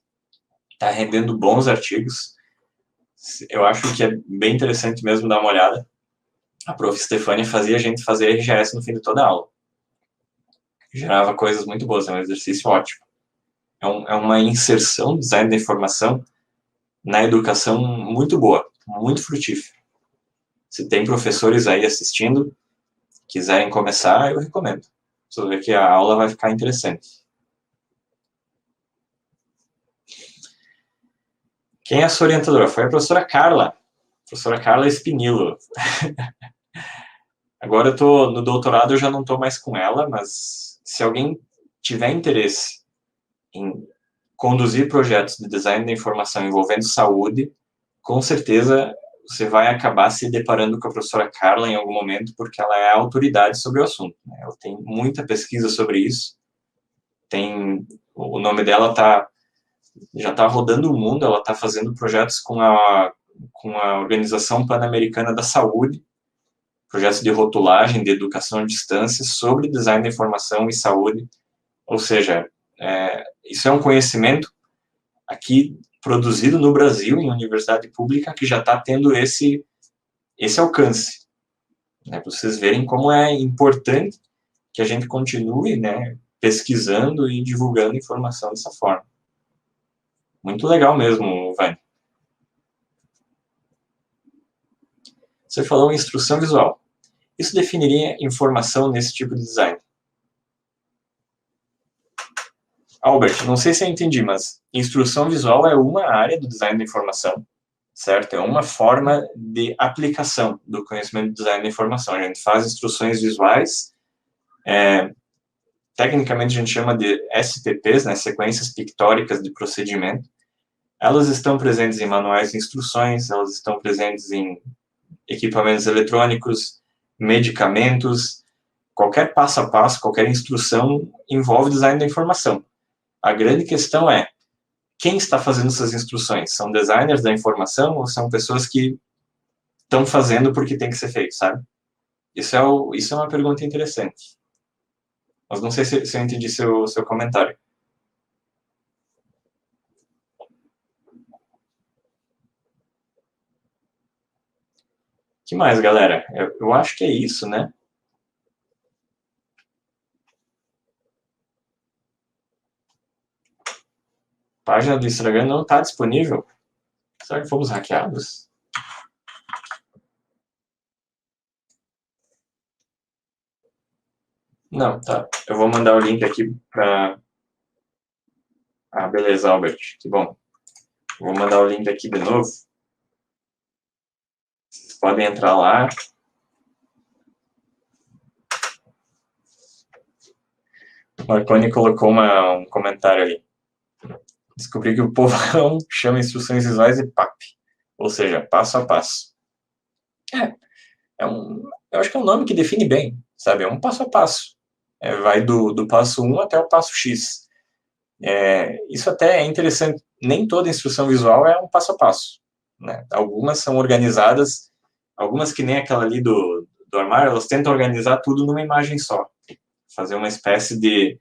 está rendendo bons artigos. Eu acho que é bem interessante mesmo dar uma olhada. A prof. Stefania fazia a gente fazer RGS no fim de toda a aula. Gerava coisas muito boas, é um exercício ótimo. É uma inserção do design da informação na educação muito boa, muito frutífera. Se tem professores aí assistindo, quiserem começar, eu recomendo. Você vai ver que a aula vai ficar interessante. Quem é a sua orientadora? Foi a professora Carla. Professora Carla Espinilo. Agora eu tô no doutorado, eu já não estou mais com ela, mas se alguém tiver interesse em conduzir projetos de design da informação envolvendo saúde, com certeza você vai acabar se deparando com a professora Carla em algum momento, porque ela é a autoridade sobre o assunto. Né? Ela tem muita pesquisa sobre isso. O nome dela já está rodando o mundo, ela está fazendo projetos com a Organização Pan-Americana da Saúde, projetos de rotulagem, de educação à distância, sobre design da informação e saúde. Ou seja, isso é um conhecimento aqui produzido no Brasil, em universidade pública, que já está tendo esse alcance. Né, para vocês verem como é importante que a gente continue, né, pesquisando e divulgando informação dessa forma. Muito legal mesmo, Vânia. Você falou em instrução visual. Isso definiria informação nesse tipo de design? Albert, não sei se eu entendi, mas instrução visual é uma área do design da informação, certo? É uma forma de aplicação do conhecimento do design da informação. A gente faz instruções visuais, tecnicamente a gente chama de SPPs, né, sequências pictóricas de procedimento. Elas estão presentes em manuais de instruções, elas estão presentes em equipamentos eletrônicos, medicamentos, qualquer passo a passo, qualquer instrução envolve design da informação. A grande questão é, quem está fazendo essas instruções? São designers da informação ou são pessoas que estão fazendo porque tem que ser feito, sabe? Isso é uma pergunta interessante. Mas não sei se eu entendi seu comentário. O que mais, galera? Eu acho que é isso, né? A página do Instagram não está disponível. Será que fomos hackeados? Não, tá. Eu vou mandar o link aqui para... Ah, beleza, Albert. Que bom. Vou mandar o link aqui de novo. Vocês podem entrar lá. O Marconi colocou um comentário ali. Descobri que o povão chama instruções visuais de PAP, ou seja, passo a passo. Eu acho que é um nome que define bem, sabe? É um passo a passo. Vai do passo 1 até o passo X. Isso até é interessante. Nem toda instrução visual é um passo a passo, né? Algumas são organizadas, algumas que nem aquela ali do armário, elas tentam organizar tudo numa imagem só. Fazer uma espécie de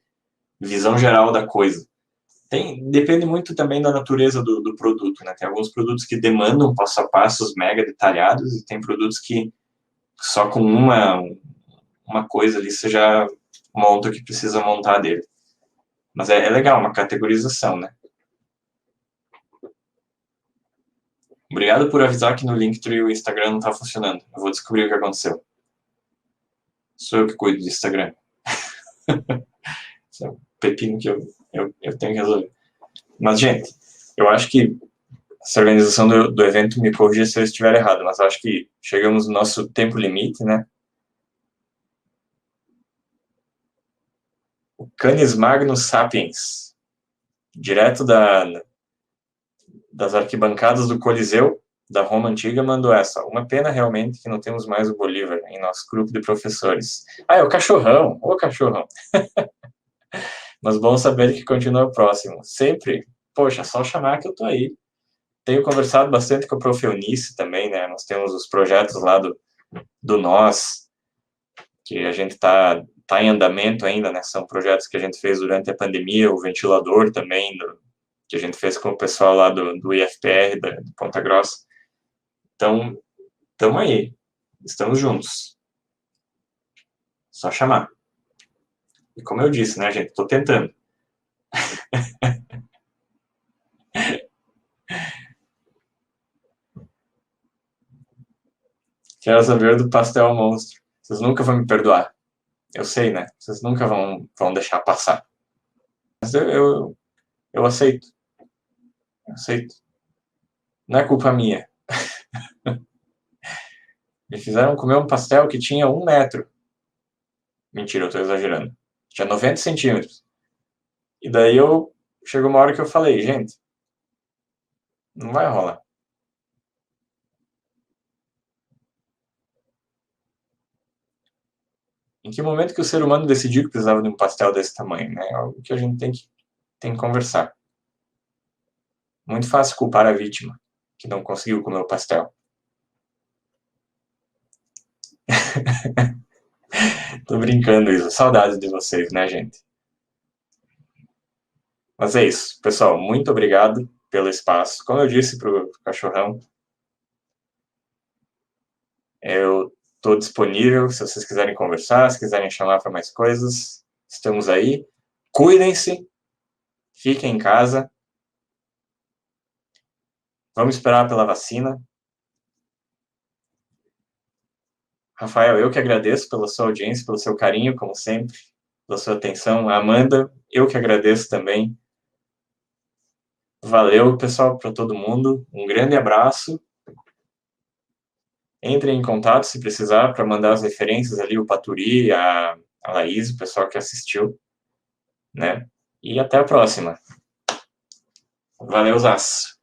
visão geral da coisa. Depende muito também da natureza do produto, né? Tem alguns produtos que demandam passo a passos mega detalhados e tem produtos que só com uma coisa ali você já monta o que precisa montar dele. Mas é legal, uma categorização, né? Obrigado por avisar que no Linktree o Instagram não está funcionando. Eu vou descobrir o que aconteceu. Sou eu que cuido do Instagram. Esse é um pepino que eu tenho que resolver. Mas, gente, eu acho que essa organização do evento me corrija se eu estiver errado, mas acho que chegamos no nosso tempo limite, né? O Canis Magnus Sapiens, direto das arquibancadas do Coliseu da Roma Antiga, mandou essa. Uma pena realmente que não temos mais o Bolívar em nosso grupo de professores. É o cachorrão, o cachorrão. Mas bom saber que continua próximo. Sempre, poxa, só chamar que eu tô aí. Tenho conversado bastante com a Prof. Eunice também, né? Nós temos os projetos lá do Nós, que a gente tá em andamento ainda, né? São projetos que a gente fez durante a pandemia, o ventilador também, que a gente fez com o pessoal lá do IFPR, de Ponta Grossa. Então, estamos aí. Estamos juntos. Só chamar. E como eu disse, né, gente? Estou tentando. Quero saber do pastel monstro. Vocês nunca vão me perdoar. Eu sei, né? Vocês nunca vão deixar passar. Mas eu aceito. Eu aceito. Não é culpa minha. Me fizeram comer um pastel que tinha 1 metro. Mentira, eu tô exagerando. Tinha 90 centímetros. E daí chegou uma hora que eu falei, gente, não vai rolar. Em que momento que o ser humano decidiu que precisava de um pastel desse tamanho, né? É algo que a gente tem que conversar. Muito fácil culpar a vítima, que não conseguiu comer o pastel. Tô brincando, Isa. Saudades de vocês, né, gente? Mas é isso. Pessoal, muito obrigado pelo espaço. Como eu disse pro cachorrão, eu estou disponível se vocês quiserem conversar, se quiserem chamar para mais coisas. Estamos aí. Cuidem-se. Fiquem em casa. Vamos esperar pela vacina. Rafael, eu que agradeço pela sua audiência, pelo seu carinho, como sempre, pela sua atenção. Amanda, eu que agradeço também. Valeu, pessoal, para todo mundo. Um grande abraço. Entrem em contato se precisar para mandar as referências ali, o Paturi, a Laís, o pessoal que assistiu, né? E até a próxima. Valeu, Zaz.